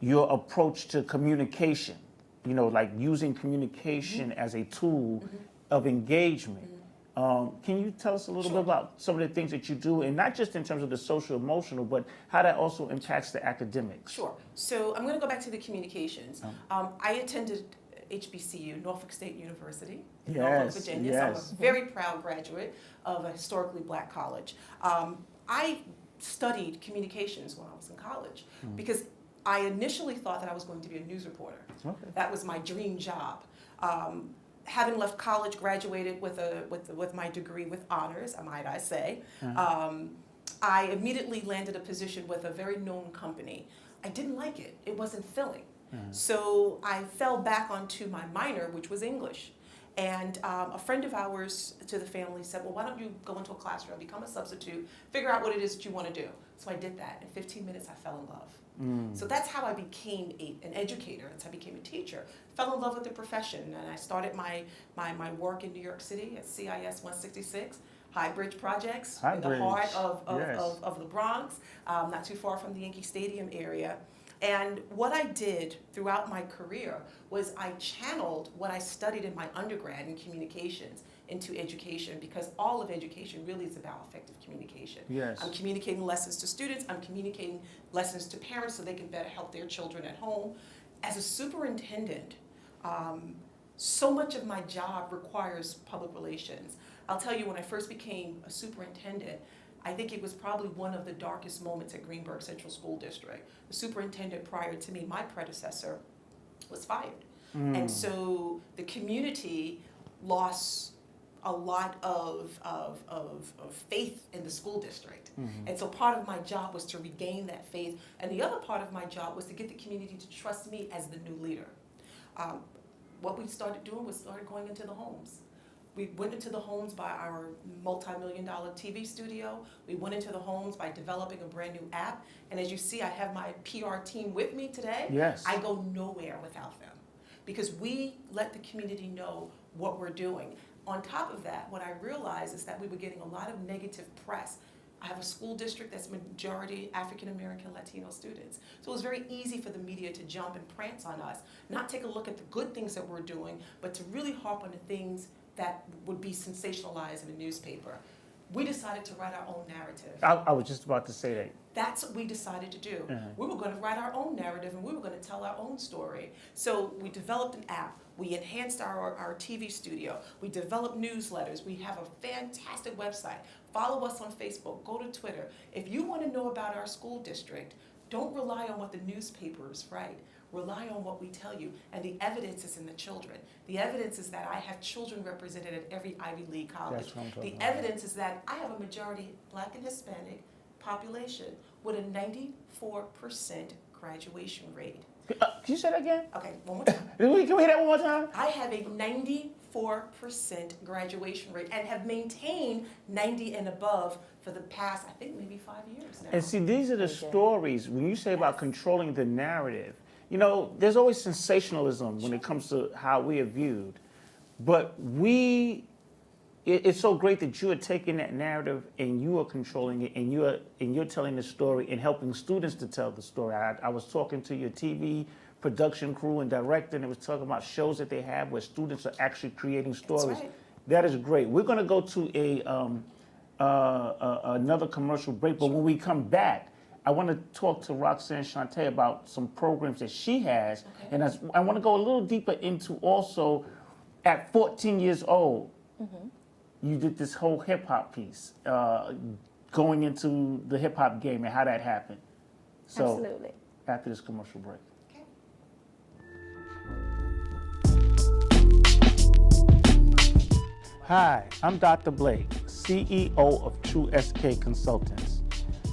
your approach to communication, like using communication as a tool of engagement. Can you tell us a little bit about some of the things that you do, and not just in terms of the social emotional, but how that also impacts the academics? Sure. So I'm going to go back to the communications. I attended HBCU, Norfolk State University in Norfolk, Virginia. So I'm a very proud graduate of a historically black college. I studied communications when I was in college because I initially thought that I was going to be a news reporter. That was my dream job. Having left college, graduated with my degree with honors, might I say. I immediately landed a position with a very known company. I didn't like it. It wasn't filling. So I fell back onto my minor, which was English. And a friend of ours to the family said, well, why don't you go into a classroom, become a substitute, figure out what it is that you want to do. So I did that. In 15 minutes, I fell in love. So that's how I became an educator. That's how I became a teacher. Fell in love with the profession, and I started my work in New York City at CIS 166, High Bridge Projects, in the heart of the Bronx, not too far from the Yankee Stadium area. And what I did throughout my career was I channeled what I studied in my undergrad in communications into education, because all of education really is about effective communication. I'm communicating lessons to students, I'm communicating lessons to parents so they can better help their children at home. As a superintendent, so much of my job requires public relations. I'll tell you, when I first became a superintendent, I think it was probably one of the darkest moments at Greenburgh Central School District. The superintendent prior to me, my predecessor, was fired. And so the community lost a lot of faith in the school district. And so part of my job was to regain that faith. And the other part of my job was to get the community to trust me as the new leader. What we started doing was started going into the homes. We went into the homes by our multi-million-dollar TV studio. We went into the homes by developing a brand new app. And as you see, I have my PR team with me today. I go nowhere without them, because we let the community know what we're doing. On top of that, what I realized is that we were getting a lot of negative press. I have a school district that's majority African-American Latino students. So it was very easy for the media to jump and prance on us, not take a look at the good things that we're doing, but to really harp on the things that would be sensationalized in a newspaper. We decided to write our own narrative. I was just about to say that. That's what we decided to do. We were going to write our own narrative, and we were going to tell our own story. So we developed an app. We enhanced our TV studio. We developed newsletters. We have a fantastic website. Follow us on Facebook. Go to Twitter. If you want to know about our school district, don't rely on what the newspapers write. Rely on what we tell you. And the evidence is in the children. The evidence is that I have children represented at every Ivy League college. The evidence is that I have a majority Black and Hispanic population with a 94% graduation rate. Can you say that again? Okay, one more time. Can we hear that one more time? I have a 94% graduation rate and have maintained 90 and above for the past, I think, maybe 5 years now. And see, these are the stories, when you say about controlling the narrative, there's always sensationalism when it comes to how we are viewed. But it's so great that you are taking that narrative and you are controlling it, and you're telling the story and helping students to tell the story. I was talking to your TV production crew and director, and it was talking about shows that they have where students are actually creating stories. That is great. We're going to go to another commercial break, but when we come back, I want to talk to Roxanne Shante about some programs that she has, and I want to go a little deeper into also, at 14 years old, you did this whole hip hop piece, going into the hip hop game and how that happened. So, Absolutely. After this commercial break. Hi, I'm Dr. Blake, CEO of True SK Consultants.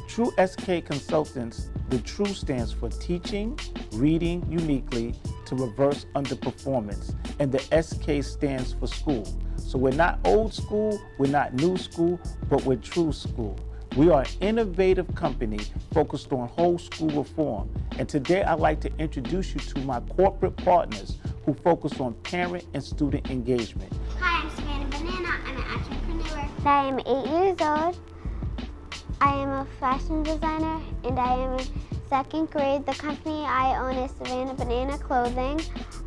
True SK Consultants, the True stands for Teaching, Reading Uniquely to Reverse Underperformance, and the SK stands for School. So we're not old school, we're not new school, but we're true school. We are an innovative company focused on whole school reform. And today I'd like to introduce you to my corporate partners who focus on parent and student engagement. Hi, I'm Savannah Banana. I'm an entrepreneur. I am 8 years old. I am a fashion designer and I am in 2nd grade. The company I own is Savannah Banana Clothing.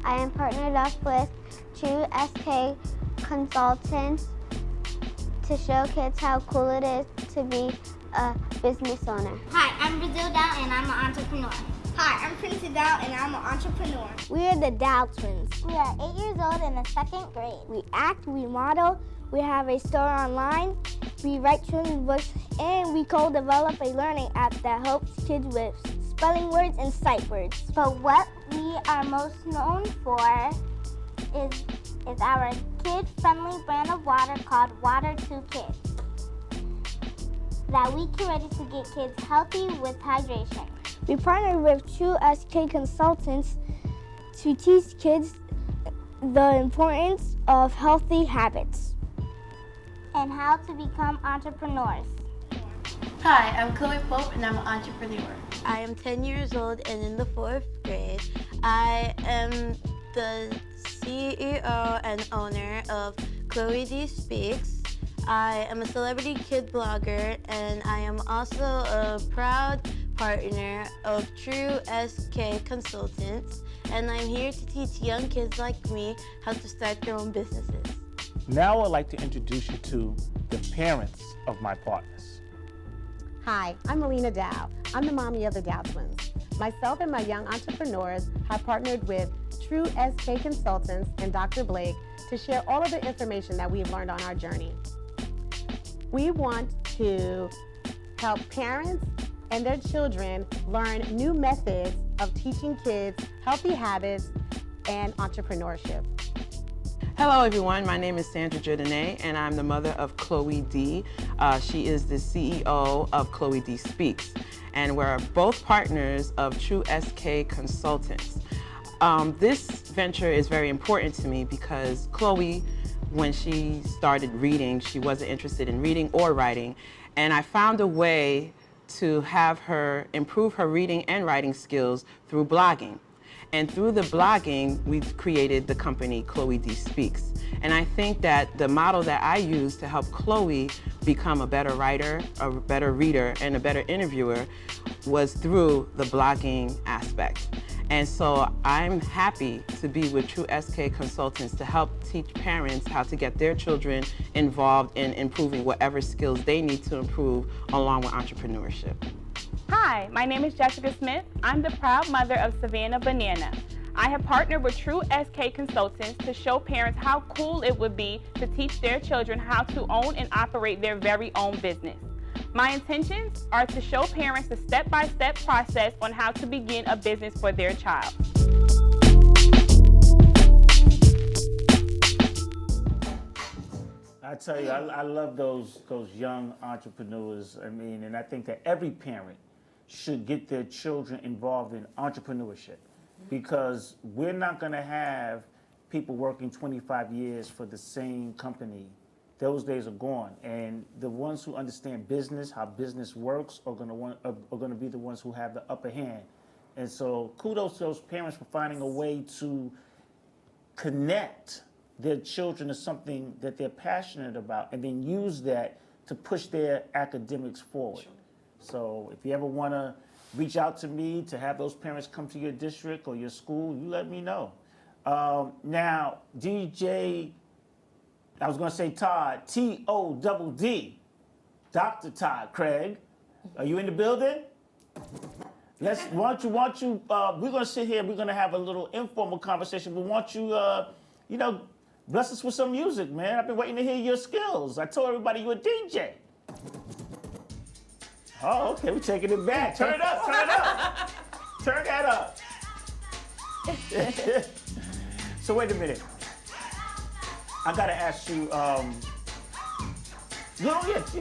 I am partnered up with True SK Consultants to show kids how cool it is to be a business owner. Hi, I'm Brazil Dow and I'm an entrepreneur. Hi, I'm Princess Dow and I'm an entrepreneur. We are the Dow twins. We are 8 years old and in 2nd grade. We act, we model, we have a store online, we write children's books, and we co-develop a learning app that helps kids with spelling words and sight words. But what we are most known for is our kid-friendly brand of water called Water to Kids that we created to get kids healthy with hydration. We partnered with True SK Consultants to teach kids the importance of healthy habits and how to become entrepreneurs. Hi, I'm Chloe Pope and I'm an entrepreneur. I am 10 years old and in the 4th grade. I am the CEO and owner of Chloe D Speaks. I am a celebrity kid blogger and I am also a proud partner of True SK Consultants, and I'm here to teach young kids like me how to start their own businesses. Now I'd like to introduce you to the parents of my partners. Hi, I'm Melina Dow. I'm the mommy of the Dow twins. Myself and my young entrepreneurs have partnered with True SK Consultants and Dr. Blake to share all of the information that we've learned on our journey. We want to help parents and their children learn new methods of teaching kids healthy habits and entrepreneurship. Hello everyone, my name is Sandra Jordanay and I'm the mother of Chloe D. She is the CEO of Chloe D Speaks, and we're both partners of True SK Consultants. This venture is very important to me because Chloe, when she started reading, she wasn't interested in reading or writing, and I found a way to have her improve her reading and writing skills through blogging. And through the blogging, we've created the company Chloe D Speaks. And I think that the model that I use to help Chloe become a better writer, a better reader, and a better interviewer was through the blogging aspect. And so I'm happy to be with True SK Consultants to help teach parents how to get their children involved in improving whatever skills they need to improve along with entrepreneurship. Hi, my name is Jessica Smith. I'm the proud mother of Savannah Banana. I have partnered with True SK Consultants to show parents how cool it would be to teach their children how to own and operate their very own business. My intentions are to show parents the step-by-step process on how to begin a business for their child. I tell you, I love those young entrepreneurs. I mean, and I think that every parent should get their children involved in entrepreneurship, because we're not going to have people working 25 years for the same company. Those days are gone, and the ones who understand business, how business works, are going to be the ones who have the upper hand. And so kudos to those parents for finding a way to connect their children to something that they're passionate about, and then use that to push their academics forward. Sure. So if you ever want to reach out to me to have those parents come to your district or your school, you let me know. Now, DJ I was going to say Todd, T-O-D-D, Dr. Todd Craig. Are you in the building? Why don't you, we're going to sit here, we're going to have a little informal conversation, but why don't you, bless us with some music, man. I've been waiting to hear your skills. I told everybody you're a DJ. Oh, okay, we're taking it back. Turn it up, turn it up. Turn that up. So wait a minute. I gotta ask you, you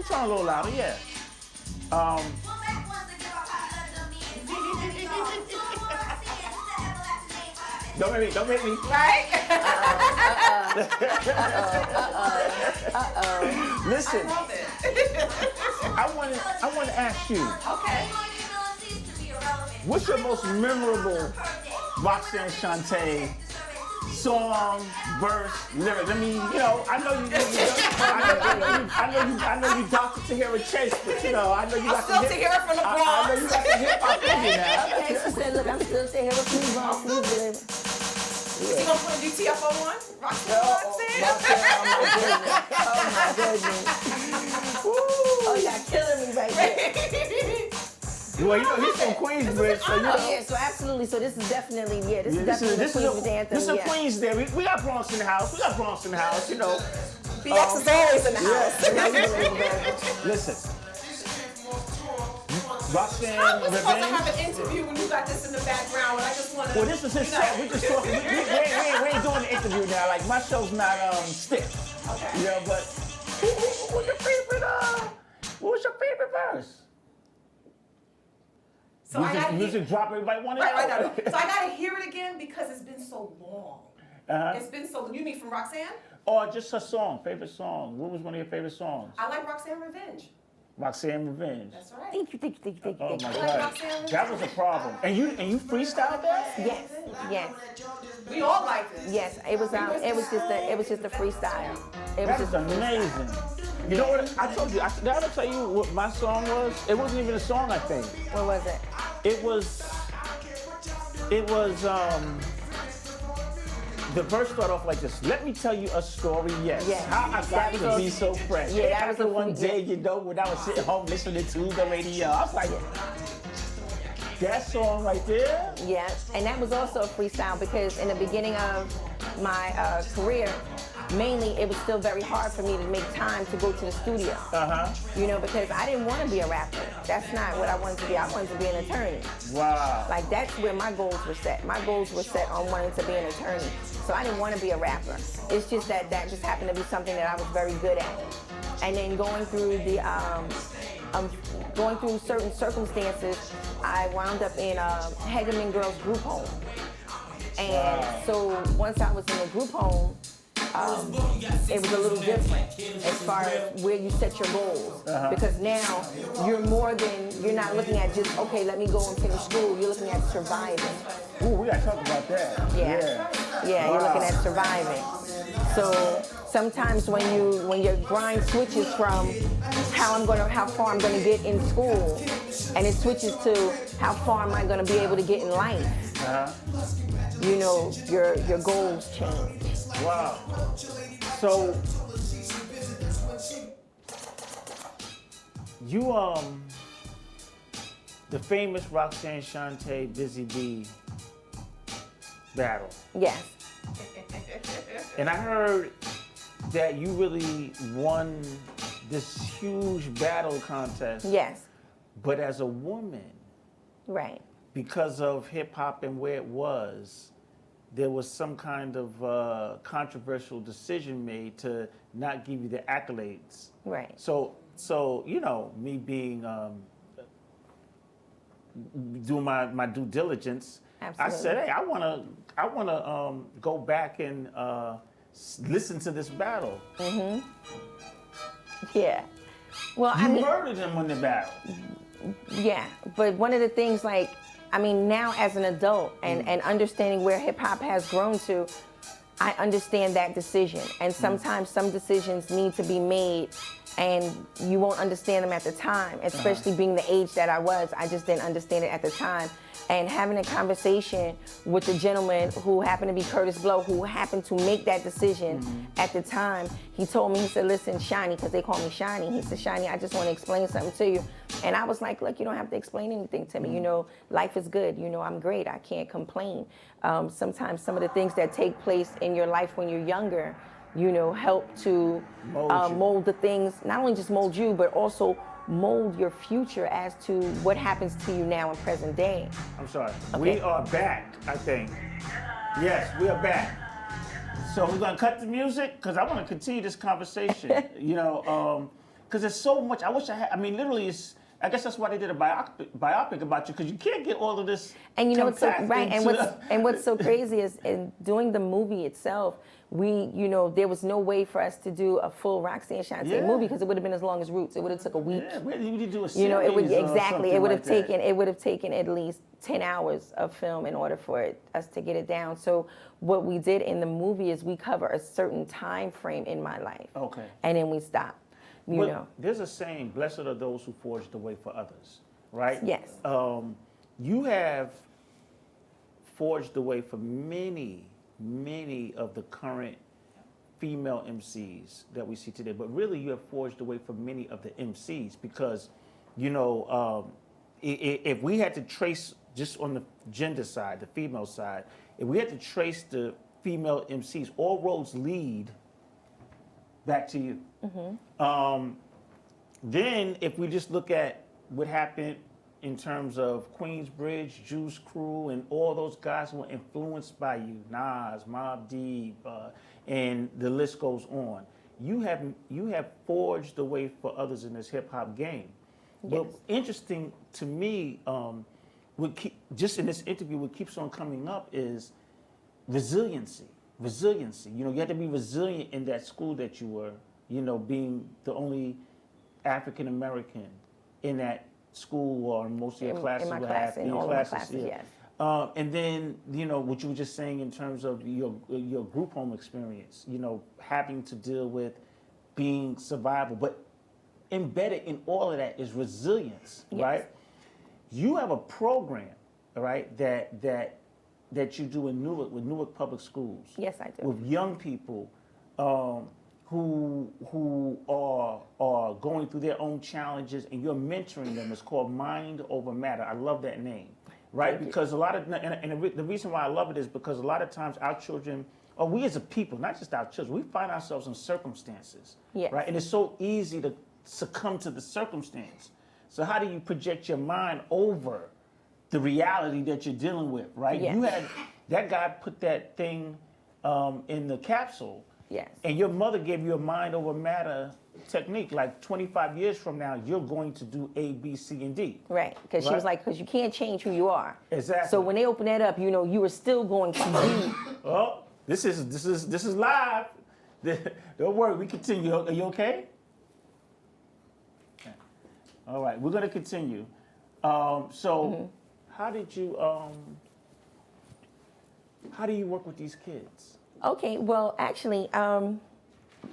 sound a little louder, yeah. Don't make me. Right? Listen, I want to ask you. Okay. What's your most memorable Roxanne Shante song, verse, lyric? I mean, I know you Dr. Tahira Chase, but I know you got still Tahira from the Bronx. I know you got some hip hop in you now. Okay, she said, look, I'm still Tahira from the Bronx. Is he gonna put a UTFO on? Roxanne? Oh my goodness. Oh, y'all killing me right there. Well, he's from Queensbridge, so Oh yeah, so absolutely. So this is definitely, this is definitely the Queensbridge anthem. This is Queens there. We got Bronx in the house. BX is always in the house. Listen. Roxanne, I was supposed to Revenge. have an interview when you got this in the background, and I just want to. Well, this is his set. We just talking. We ain't doing the interview now. Like my show's not stiff. Okay. But what's your favorite? What was your favorite verse? So music drop. Everybody want it. Right. So I gotta hear it again because it's been so long. It's been so. You mean from Roxanne? Or just her song, favorite song. What was one of your favorite songs? I like Roxanne Revenge. Roxanne Revenge. That's right. Thank you. Oh my God, that was a problem. And you freestyled that? Yes. We all like this. Yes, it was just a freestyle. That is amazing. You know what? I told you. Did I ever tell you what my song was? It wasn't even a song, I think. What was it? It was. The verse started off like this. Let me tell you a story, yes. How I got to be so fresh. Yeah, that was the one day, when I was sitting home listening to the radio. I was like, that song right there? Yeah, and that was also a freestyle because in the beginning of my career, mainly it was still very hard for me to make time to go to the studio. Because I didn't want to be a rapper. That's not what I wanted to be. I wanted to be an attorney. Wow. Like that's where my goals were set. My goals were set on wanting to be an attorney. So I didn't want to be a rapper. It's just that just happened to be something that I was very good at. And then going through going through certain circumstances, I wound up in Hegeman Girls Group Home. And so once I was in the group home, it was a little different as far as where you set your goals. Because now you're not looking at just, okay, let me go and finish school. You're looking at surviving. Ooh, we gotta talk about that. Yeah, you're looking at surviving. So sometimes when your grind switches from how far I'm gonna get in school, and it switches to how far am I gonna be able to get in life, your goals change. Wow. So you the famous Roxanne Shante Blizzy B battle. Yes. And I heard that you really won this huge battle contest. Yes. But as a woman. Right. Because of hip hop and where it was, there was some kind of controversial decision made to not give you the accolades. Right. So me being doing my due diligence, Absolutely. I said, hey, I wanna go back and listen to this battle. Yeah. Well, you murdered him in the battle. Yeah, but one of the things, now as an adult and understanding where hip hop has grown to, I understand that decision. And sometimes some decisions need to be made and you won't understand them at the time, especially being the age that I was. I just didn't understand it at the time. And having a conversation with the gentleman who happened to be Curtis Blow, who happened to make that decision at the time, he told me, he said, listen, Shiny, because they call me Shiny. He said, Shiny, I just want to explain something to you. And I was like, look, you don't have to explain anything to me. You know, life is good. You know, I'm great. I can't complain. Sometimes some of the things that take place in your life when you're younger, you know, help to mold the things, not only just mold you, but also mold your future as to what happens to you now in present day. I'm sorry. Okay. We are back, I think. Yes, we are back. So we're gonna cut the music because I want to continue this conversation. You know, because there's so much. I wish I had. I mean, literally, I guess that's why they did a biopic about you, because you can't get all of this. And you know what's so right? And what's so crazy is in doing the movie itself, you know, there was no way for us to do a full Roxanne Shante movie because it would have been as long as Roots. It would have took a week. Yeah, you need to do a series. You know, it would exactly. It would have like taken. It would have taken at least 10 hours of film in order for us to get it down. So what we did in the movie is we cover a certain time frame in my life. Okay. And then we stop. You know. There's a saying, blessed are those who forge the way for others, right? Yes. You have forged the way for many of the current female MCs that we see today, but really you have forged the way for many of the MCs because, you know, if we had to trace just on the gender side, the female side, if we had to trace the female MCs, all roads lead back to you. Then if we just look at what happened in terms of Queensbridge, Juice Crew, and all those guys who were influenced by you, Nas, Mobb Deep, and the list goes on. You have forged the way for others in this hip hop game. Yes. But interesting to me, just in this interview, what keeps on coming up is resiliency. Resiliency. You know, you have to be resilient in that school that you were. You know, being the only African American in that school or most of your classes. In my class, in all of my classes, yes. And then, you know, what you were just saying in terms of your group home experience, you know, having to deal with being survival, but embedded in all of that is resilience, right? You have a program, right, that you do in Newark with Newark Public Schools. Yes, I do. With young people who are going through their own challenges, and you're mentoring them. It's called Mind Over Matter. I love that name, right? Because a lot of, and the reason why I love it is because a lot of times our children, or we as a people, not just our children, we find ourselves in circumstances, right? And it's so easy to succumb to the circumstance. So how do you project your mind over the reality that you're dealing with, right? Yes. You had, that guy put that thing in the capsule. Yes. And your mother gave you a mind over matter technique. Like 25 years from now, you're going to do A, B, C, and D. Right. Because she was like, because you can't change who you are. Exactly. So when they open that up, you know, you were still going to be. Oh, this is live. Don't worry, we continue. Are you okay? All right, we're gonna continue. So, how do you work with these kids? Okay, well, actually,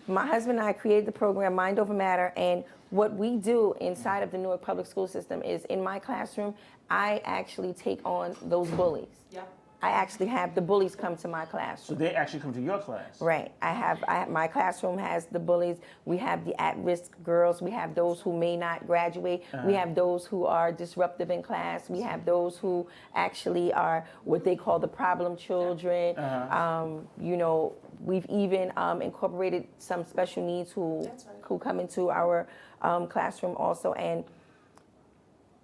my husband and I created the program Mind Over Matter, and what we do inside of the Newark Public School System is in my classroom, I actually take on those bullies. Yeah. I actually have the bullies come to my classroom. So they actually come to your class? Right. My classroom has the bullies. We have the at-risk girls. We have those who may not graduate. We have those who are disruptive in class. We have those who actually are what they call the problem children. You know, we've even incorporated some special needs who come into our classroom also. And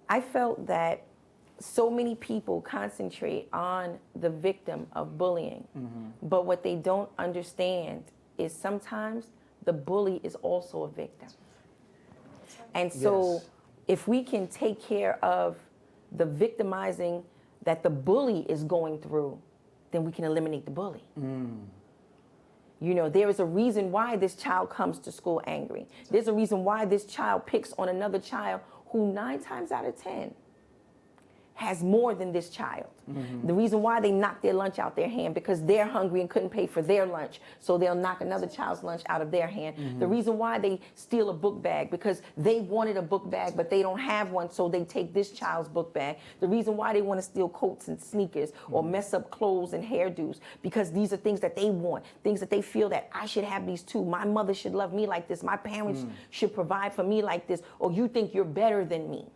I felt that so many people concentrate on the victim of bullying, but what they don't understand is sometimes the bully is also a victim. And so if we can take care of the victimizing that the bully is going through, then we can eliminate the bully. You know, there is a reason why this child comes to school angry. There's a reason why this child picks on another child who 9 times out of 10 has more than this child. The reason why they knock their lunch out their hand because they're hungry and couldn't pay for their lunch, so they'll knock another child's lunch out of their hand. The reason why they steal a book bag because they wanted a book bag but they don't have one, so they take this child's book bag. The reason why they want to steal coats and sneakers or mess up clothes and hairdos because these are things that they want, things that they feel that I should have these too. My mother should love me like this. My parents should provide for me like this, or you think you're better than me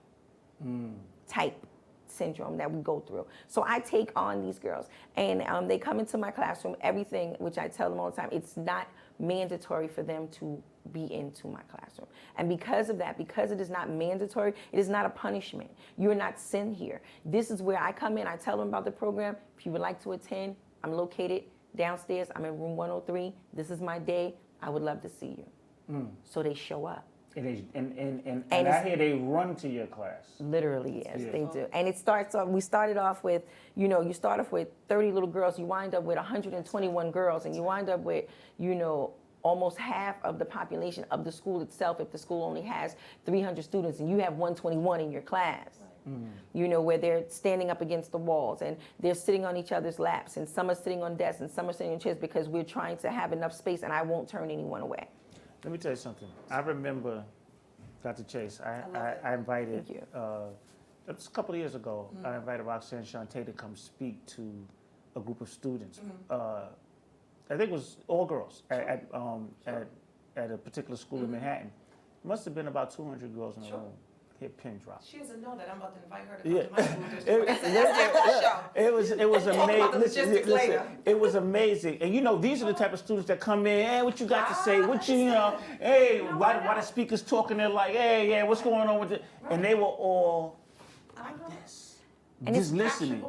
type syndrome that we go through. So I take on these girls and they come into my classroom, everything, which I tell them all the time, it's not mandatory for them to be into my classroom. And because of that, because it is not mandatory, it is not a punishment. You're not sent here. This is where I come in, I tell them about the program. If you would like to attend, I'm located downstairs, I'm in room 103. This is my day, I would love to see you. So they show up. And I hear they run to your class. Literally, yes, they do. And it starts off, we started off with, you know, you start off with 30 little girls, you wind up with 121 girls, and you wind up with, you know, almost half of the population of the school itself if the school only has 300 students and you have 121 in your class. You know, where they're standing up against the walls and they're sitting on each other's laps and some are sitting on desks and some are sitting on chairs because we're trying to have enough space and I won't turn anyone away. Let me tell you something. I remember, Dr. Chase, I invited, it was a couple of years ago, I invited Roxanne Shante to come speak to a group of students. I think it was all girls at a particular school in Manhattan. It must have been about 200 girls in the room. Hit pin drop. She doesn't know that I'm about to invite her to come to my school district. That's It was amazing. Listen, it was amazing. And you know, these are the type of students that come in, hey, what you got to say? What you know, hey, why the speakers talking? They're like, hey, yeah, what's going on with it? And they were all like this, and just listening.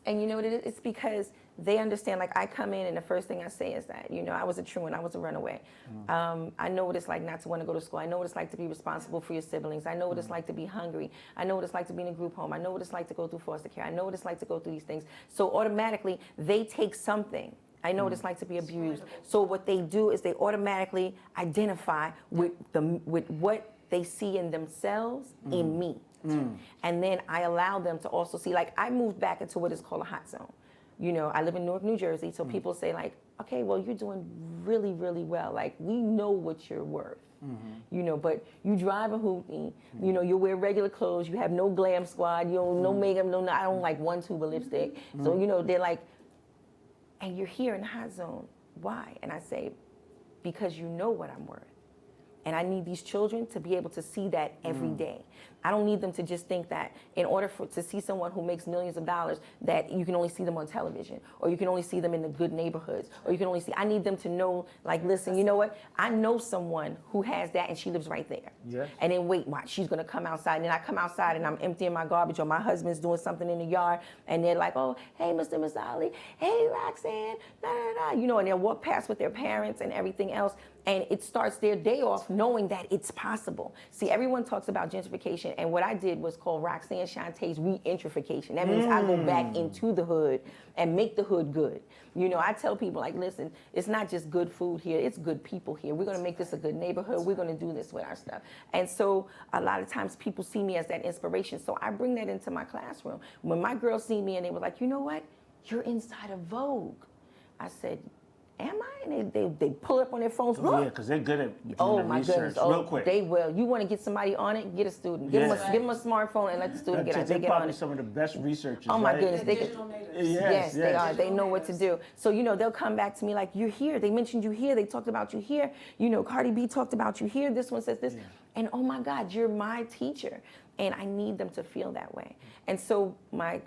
And you know what it is? It's because they understand, like I come in and the first thing I say is that, you know, I was a truant, I was a runaway. I know what it's like not to want to go to school. I know what it's like to be responsible for your siblings. I know what it's like to be hungry. I know what it's like to be in a group home. I know what it's like to go through foster care. I know what it's like to go through these things. So automatically, they take something. I know what it's like to be abused. So what they do is they automatically identify with what they see in themselves in me. And then I allow them to also see, like I moved back into what is called a hot zone. You know, I live in Newark, New Jersey, so people say like, okay, well, you're doing really, really well. Like, we know what you're worth, you know, but you drive a hoopty, you know, you wear regular clothes, you have no glam squad, you don't, no makeup, I don't like one tube of lipstick. So, you know, they're like, and you're here in the hot zone. Why? And I say, because you know what I'm worth. And I need these children to be able to see that every day. I don't need them to just think that in order to see someone who makes millions of dollars, that you can only see them on television, or you can only see them in the good neighborhoods, or you can only see, I need them to know, like, listen, you know what? I know someone who has that and she lives right there. Yeah. And then wait, watch, she's gonna come outside, and then I come outside and I'm emptying my garbage, or my husband's doing something in the yard, and they're like, oh, hey, Mr. Masali, hey, Roxanne, da, da, da, you know, and they'll walk past with their parents and everything else. And it starts their day off knowing that it's possible. See, everyone talks about gentrification, and what I did was called Roxanne Shantae's re-entrification. That means I go back into the hood and make the hood good. You know, I tell people, like, listen, it's not just good food here, it's good people here. We're gonna make this a good neighborhood. We're gonna do this with our stuff. And so a lot of times people see me as that inspiration. So I bring that into my classroom. When my girls see me and they were like, you know what? You're inside of Vogue. I said, am I? And they pull up on their phones. Look. Yeah, because they're good at doing oh the my research goodness. real quick. They will. You want to get somebody on it? Get a student. Give them a smartphone and let the student get on it. They're They get on probably it. some of the best researchers. Oh my right? goodness. They digital natives. Yes, they are. They know what to do. So, you know, they'll come back to me like, you're here. They mentioned you here. They talked about you here. You know, Cardi B talked about you here. This one says this. And oh my God, you're my teacher. And I need them to feel that way. And so my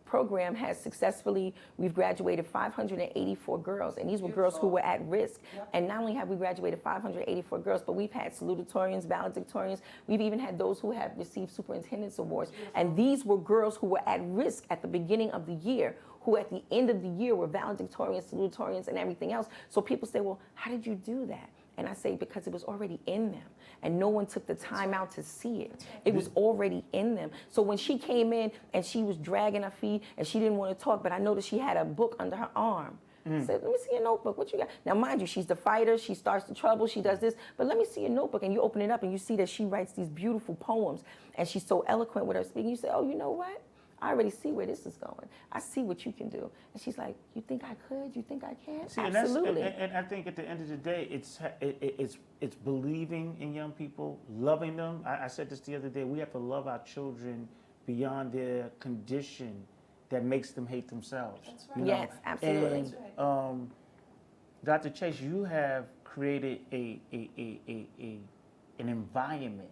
program has successfully, we've graduated 584 girls, and these were girls who were at risk. And not only have we graduated 584 girls, but we've had salutatorians, valedictorians, we've even had those who have received superintendent's awards. And these were girls who were at risk at the beginning of the year, who at the end of the year were valedictorians, salutatorians, and everything else. So people say, well, how did you do that? And I say, because it was already in them. And no one took the time out to see it. It was already in them. So when she came in and she was dragging her feet and she didn't want to talk, but I noticed she had a book under her arm. I said, let me see your notebook. What you got? Now, mind you, she's the fighter. She starts the trouble. She does this. But let me see your notebook. And you open it up and you see that she writes these beautiful poems. And she's so eloquent with her speaking. You say, oh, you know what? I already see where this is going. I see what you can do. And she's like, you think I could? You think I can? See, Absolutely. And I think at the end of the day, it's believing in young people, loving them. I said this the other day. We have to love our children beyond their condition that makes them hate themselves. That's right. Yes, absolutely. And Dr. Chase, you have created an environment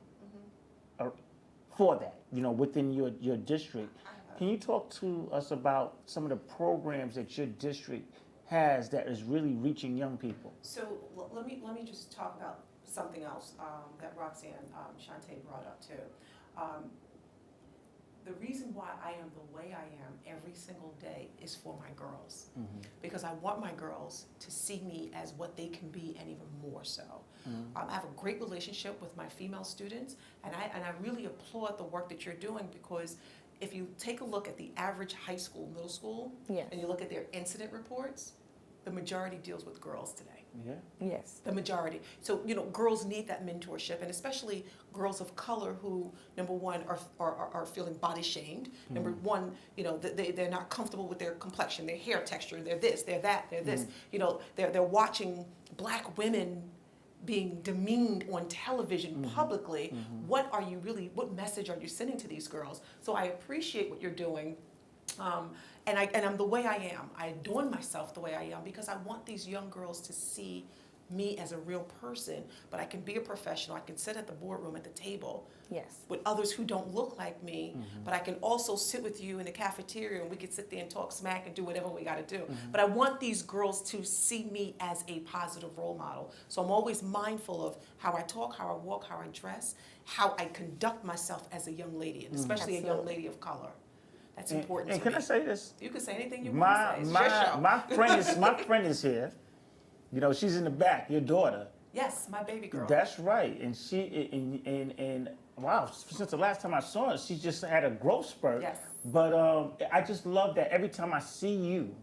for that, within your district. Can you talk to us about some of the programs that your district has that is really reaching young people? So let me just talk about something else that Roxanne Shante brought up too. The reason why I am the way I am every single day is for my girls. Because I want my girls to see me as what they can be and even more so. I have a great relationship with my female students, and I really applaud the work that you're doing, because if you take a look at the average high school, middle school, and you look at their incident reports, the majority deals with girls today. Yeah. Yes. The majority. So, girls need that mentorship, and especially girls of color who, number one, are feeling body shamed. Number one, they're not comfortable with their complexion, their hair texture, they're this, they're that, they're this. They're watching black women being demeaned on television publicly. What message are you sending to these girls? So I appreciate what you're doing. And I'm the way I am. I adorn myself the way I am because I want these young girls to see me as a real person, but I can be a professional. I can sit at the boardroom at the table with others who don't look like me, but I can also sit with you in the cafeteria and we can sit there and talk smack and do whatever we got to do. But I want these girls to see me as a positive role model. So I'm always mindful of how I talk, how I walk, how I dress, how I conduct myself as a young lady, and especially a young lady of color. That's important. And can I say this? You can say anything you want to say. It's your show. My friend is here. She's in the back. Your daughter. Yes, my baby girl. That's right. And she and wow, since the last time I saw her, she just had a growth spurt. Yes. But I just love that every time I see you,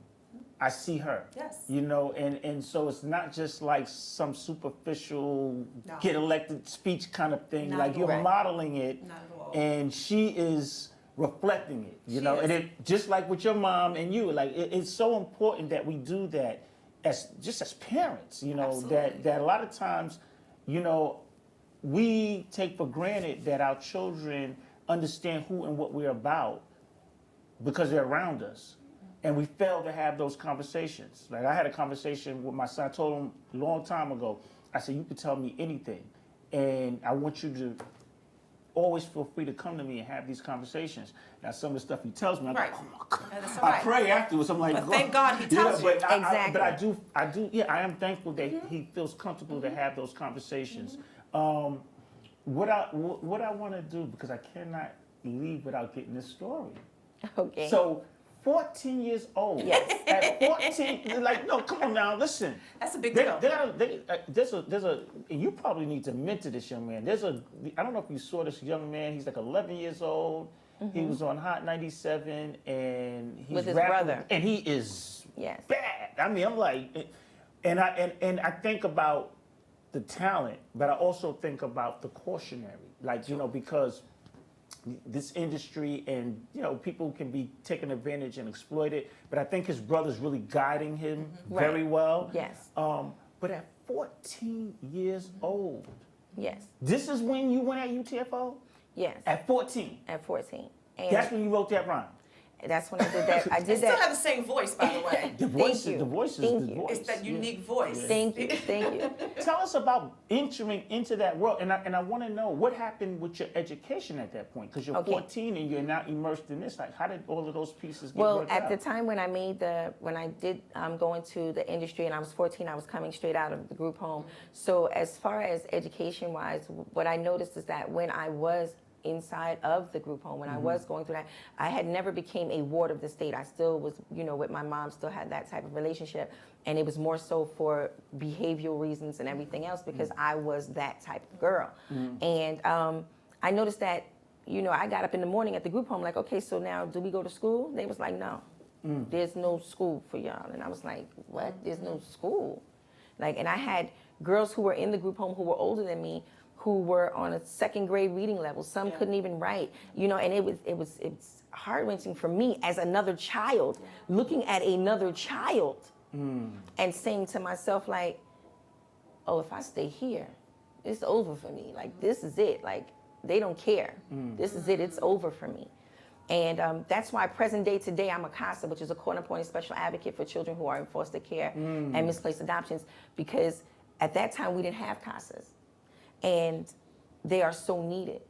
I see her. Yes. And so it's not just like some superficial get elected speech kind of thing. Not like at you're all. Modeling it. Not at all. And she is reflecting it, and it just like with your mom and you, like it's so important that we do that as parents, that a lot of times, we take for granted that our children understand who and what we're about because they're around us. And we fail to have those conversations. Like I had a conversation with my son, I told him a long time ago, I said, you can tell me anything. And I want you to always feel free to come to me and have these conversations. Now, some of the stuff he tells me, I'm like, oh my God. I pray afterwards. I'm like, but thank God he tells you. But I do. I am thankful that he feels comfortable to have those conversations. What I want to do, because I cannot leave without getting this story. Okay. So, 14 years old. Yes. At 14, like, no, come on now, listen. That's a big deal. There's a, and you probably need to mentor this young man. I don't know if you saw this young man, he's like 11 years old. He was on Hot 97 and he's with his rapping, brother. and he is bad. I mean, I'm like, and I think about the talent, but I also think about the cautionary, like, because this industry and people can be taken advantage and exploited, but I think his brother's really guiding him very well. Yes. But at 14 years old, yes, this is when you went at UTFO? Yes. At 14? At 14. And that's when you wrote that rhyme? That's when I did that. I did still that. have the same voice, by the way. The voice is the voice. It's that unique voice. Thank you. Tell us about entering into that world, and I want to know what happened with your education at that point, because you're 14 and you're now immersed in this. Like, how did all of those pieces get worked out? At the time when I did go into the industry and I was 14, I was coming straight out of the group home. So as far as education-wise, what I noticed is that when I was inside of the group home, when I was going through that, I had never became a ward of the state. I still was, with my mom, still had that type of relationship. And it was more so for behavioral reasons and everything else because I was that type of girl. And I noticed that, I got up in the morning at the group home like, okay, so now do we go to school? They was like, no, there's no school for y'all. And I was like, what? There's no school? And I had girls who were in the group home who were older than me who were on a second grade reading level. Some couldn't even write, you know, and it's heart-wrenching for me as another child, looking at another child and saying to myself, like, oh, if I stay here, it's over for me. Like, this is it. Like, they don't care. This is it. It's over for me. And that's why present day today, I'm a CASA, which is a court-appointed special advocate for children who are in foster care and misplaced adoptions, because at that time we didn't have CASAs. And they are so needed,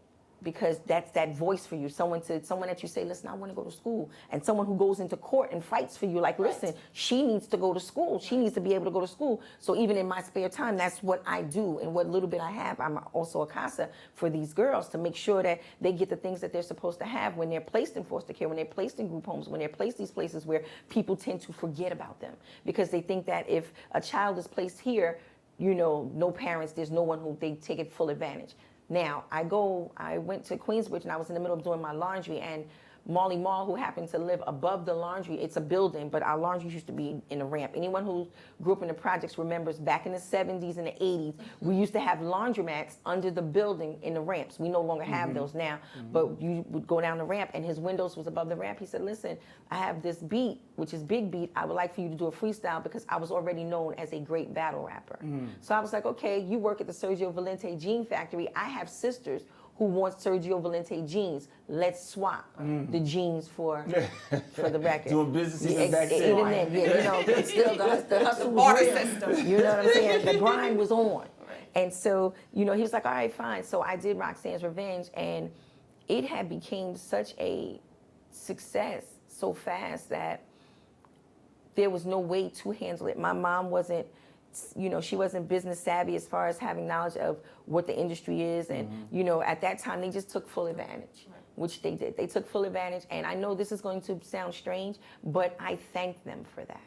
because that's that voice for you. Someone that you say, listen, I want to go to school. And someone who goes into court and fights for you, like, listen, she needs to go to school. She needs to be able to go to school. So even in my spare time, that's what I do. And what little bit I have, I'm also a CASA for these girls, to make sure that they get the things that they're supposed to have when they're placed in foster care, when they're placed in group homes, when they're placed these places where people tend to forget about them. Because they think that if a child is placed here, you know, no parents, there's no one who they take it full advantage. Now, I went to Queensbridge and I was in the middle of doing my laundry, and Molly Mall, who happened to live above the laundry, it's a building, but our laundry used to be in a ramp. Anyone who grew up in the projects remembers back in the 70s and the 80s, we used to have laundromats under the building in the ramps. We no longer have those now, but you would go down the ramp and his windows was above the ramp. He said, listen, I have this beat, which is Big Beat. I would like for you to do a freestyle, because I was already known as a great battle rapper. So I was like, okay, you work at the Sergio Valente Jean Factory. I have sisters who wants Sergio Valente jeans. Let's swap the jeans for the record. Doing business even back then. Even then, yeah, you know, but still the hustle was real. You know what I'm saying? The grind was on. And so, you know, he was like, all right, fine. So I did Roxanne's Revenge, and it had became such a success so fast that there was no way to handle it. My mom wasn't, you know, she wasn't business savvy as far as having knowledge of what the industry is. And, you know, at that time, they just took full advantage, which they did. They took full advantage. And I know this is going to sound strange, but I thank them for that.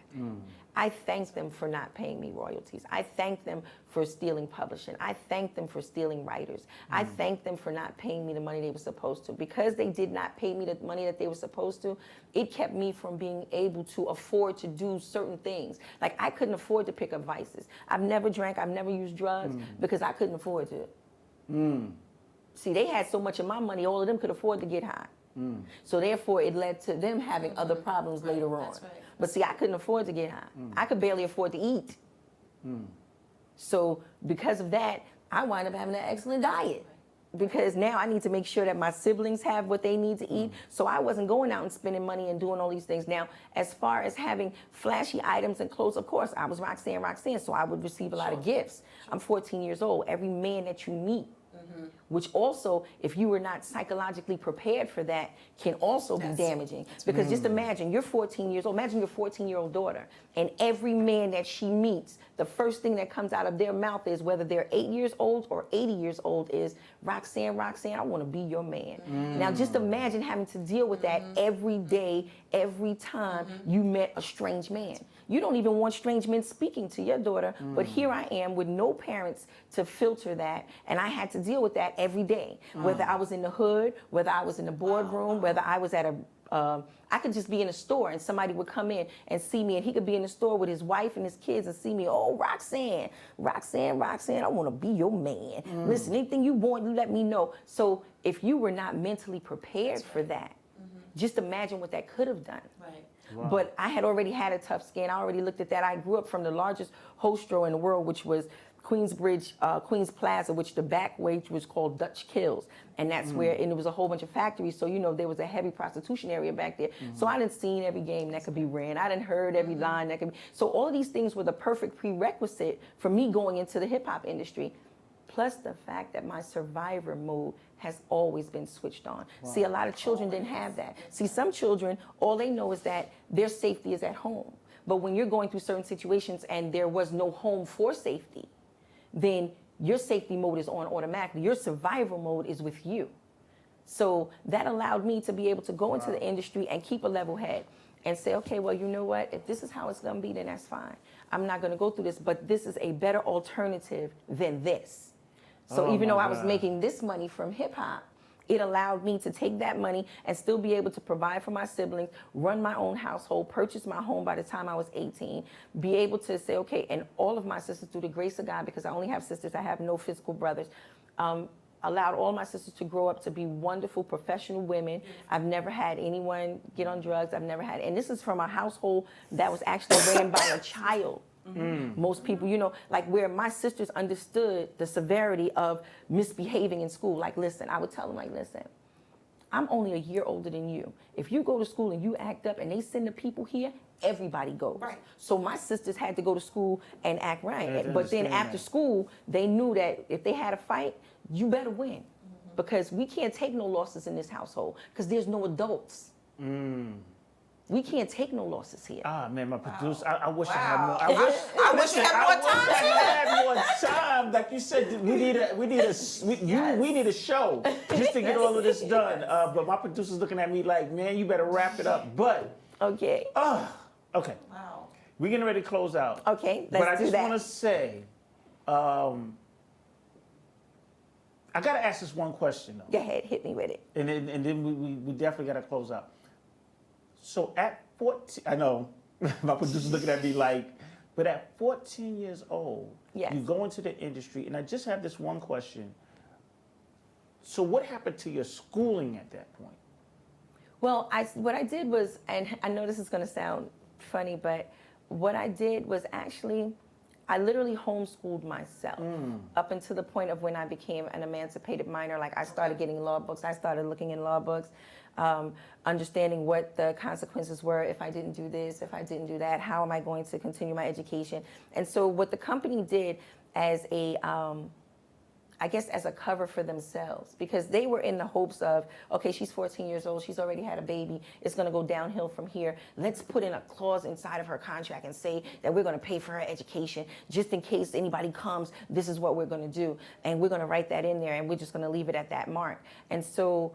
I thank them for not paying me royalties. I thank them for stealing publishing. I thank them for stealing writers. I thank them for not paying me the money they were supposed to. Because they did not pay me the money that they were supposed to, it kept me from being able to afford to do certain things. Like, I couldn't afford to pick up vices. I've never drank, I've never used drugs, because I couldn't afford to. See, they had so much of my money, all of them could afford to get high. So therefore, it led to them having other problems later on. But see, I couldn't afford to get high. I could barely afford to eat. So because of that, I wind up having an excellent diet. Because now I need to make sure that my siblings have what they need to eat. So I wasn't going out and spending money and doing all these things. Now, as far as having flashy items and clothes, of course, I was Roxanne, so I would receive a lot of gifts. I'm 14 years old. Every man that you meet, which also, if you were not psychologically prepared for that, can also be damaging. Because just imagine, you're 14 years old. Imagine your 14-year-old daughter, and every man that she meets, the first thing that comes out of their mouth is, whether they're 8 years old or 80 years old, is, Roxanne, I want to be your man. Now, just imagine having to deal with that every day, every time you met a strange man. You don't even want strange men speaking to your daughter, but here I am with no parents to filter that, and I had to deal with that every day. Whether I was in the hood, whether I was in the boardroom, whether I was at I could just be in a store and somebody would come in and see me, and he could be in the store with his wife and his kids and see me, oh, Roxanne, I want to be your man. Listen, anything you want, you let me know. So if you were not mentally prepared for that, just imagine what that could have done. Wow. But I had already had a tough skin. I already looked at that. I grew up from the largest hostro in the world, which was Queensbridge, Queens Plaza, which the back wage was called Dutch Kills. And that's where, and it was a whole bunch of factories. So, you know, there was a heavy prostitution area back there. So I done seen every game that could be ran. I done heard every line that could be. So all of these things were the perfect prerequisite for me going into the hip hop industry. Plus the fact that my survivor mode has always been switched on. Wow. See, a lot of children didn't have that. See, some children, all they know is that their safety is at home. But when you're going through certain situations and there was no home for safety, then your safety mode is on automatically. Your survival mode is with you. So that allowed me to be able to go into the industry and keep a level head and say, okay, well, you know what? If this is how it's gonna be, then that's fine. I'm not gonna go through this, but this is a better alternative than this. So even though I was making this money from hip hop, it allowed me to take that money and still be able to provide for my siblings, run my own household, purchase my home by the time I was 18, be able to say, okay, and all of my sisters, through the grace of God, because I only have sisters, I have no physical brothers, allowed all my sisters to grow up to be wonderful professional women. I've never had anyone get on drugs. I've never had, and this is from a household that was actually ran by a child. Most people, you know, like where my sisters understood the severity of misbehaving in school. Like, listen, I would tell them, like, listen, I'm only a year older than you. If you go to school and you act up and they send the people here, everybody goes. Right. So my sisters had to go to school and act right. But then after school, they knew that if they had a fight, you better win. Because we can't take no losses in this household because there's no adults. We can't take no losses here. Ah, man, my producer, I wish I had more. I wish we had more time. I had more time. Like you said, we need a show just to get all of this done. But my producer's looking at me like, man, you better wrap it up. But okay. Okay. Wow. We're getting ready to close out. Okay, let's do that. But I just want to say, I got to ask this one question, though. Go ahead, hit me with it. And then we definitely got to close out. So at 14, I know my producer's looking at me like, but at 14 years old, yes, you go into the industry, and I just have this one question. So what happened to your schooling at that point? Well, what I did was, and I know this is going to sound funny, but what I did was actually, I literally homeschooled myself up until the point of when I became an emancipated minor. Like I started getting law books. I started looking in law books, understanding what the consequences were if I didn't do this, if I didn't do that, how am I going to continue my education? And so what the company did as a, I guess as a cover for themselves, because they were in the hopes of, okay, she's 14 years old, she's already had a baby, it's gonna go downhill from here. Let's put in a clause inside of her contract and say that we're gonna pay for her education, just in case anybody comes, this is what we're gonna do. And we're gonna write that in there and we're just gonna leave it at that mark. And so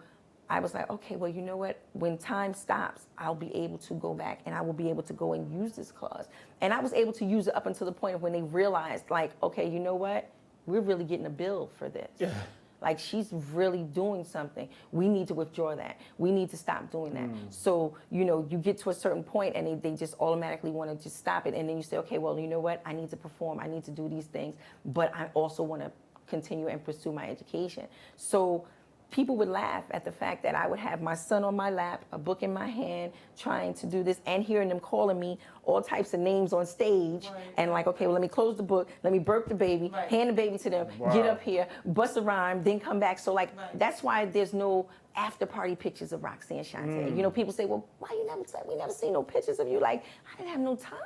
I was like, okay, well, you know what? When time stops, I'll be able to go back and I will be able to go and use this clause. And I was able to use it up until the point of when they realized, like, okay, you know what? We're really getting a bill for this. Yeah. Like, she's really doing something. We need to withdraw that. We need to stop doing that. So, you know, you get to a certain point and they just automatically want to just stop it. And then you say, okay, well, you know what? I need to perform. I need to do these things. But I also want to continue and pursue my education. So people would laugh at the fact that I would have my son on my lap, a book in my hand, trying to do this, and hearing them calling me all types of names on stage, and like, okay, well, let me close the book, let me burp the baby, hand the baby to them, get up here, bust a rhyme, then come back. So like, that's why there's no after party pictures of Roxanne Shante. You know, people say, well, why you never said, we never seen no pictures of you? Like, I didn't have no time.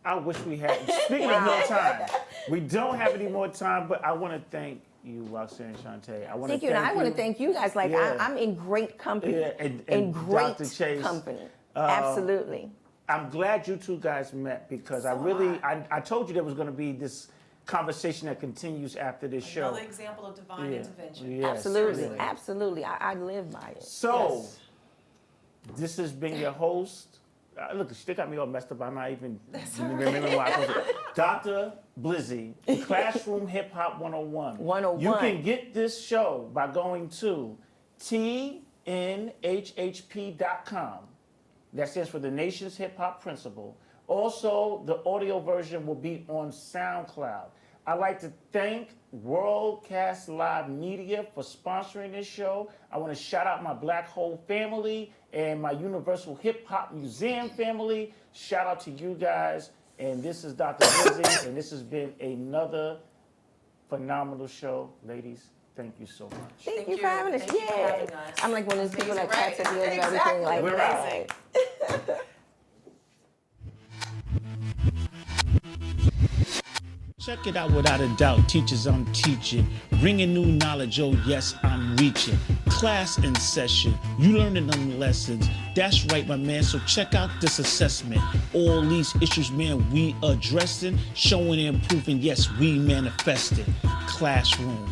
I wish we had. Speaking of no time, we don't have any more time, but I want to thank you, Roxanne Shante. I want Thank to you, and I want to thank you guys. Like, I'm in great company, in great Dr. Chase, company. Absolutely. I'm glad you two guys met because I told you there was going to be this conversation that continues after this show. Another example of divine intervention. Yes, absolutely, absolutely. I live by it. So, this has been your host. Look, they got me all messed up. I'm not even remembering why I was it. Dr. Blizzy, Classroom Hip Hop 101. 101. You can get this show by going to tnhhp.com. That stands for the Nation's Hip Hop Principle. Also, the audio version will be on SoundCloud. I'd like to thank Worldcast Live Media for sponsoring this show. I want to shout out my Black Hole family and my Universal Hip Hop Museum family. Shout out to you guys. And this is Dr. Blizzy, and this has been another phenomenal show. Ladies, thank you so much. Thank you for having us. I'm like one of those people that cuts at the end of everything. Like, we're out. Check it out without a doubt, teachers, I'm teaching. Bringing new knowledge, oh yes, I'm reaching. Class in session, you learning them lessons. That's right, my man, so check out this assessment. All these issues, man, we addressing, showing and improving, yes, we manifesting. Classroom,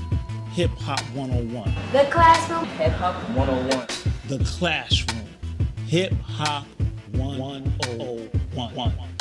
Hip Hop 101. The Classroom, Hip Hop 101. The Classroom, Hip Hop 101.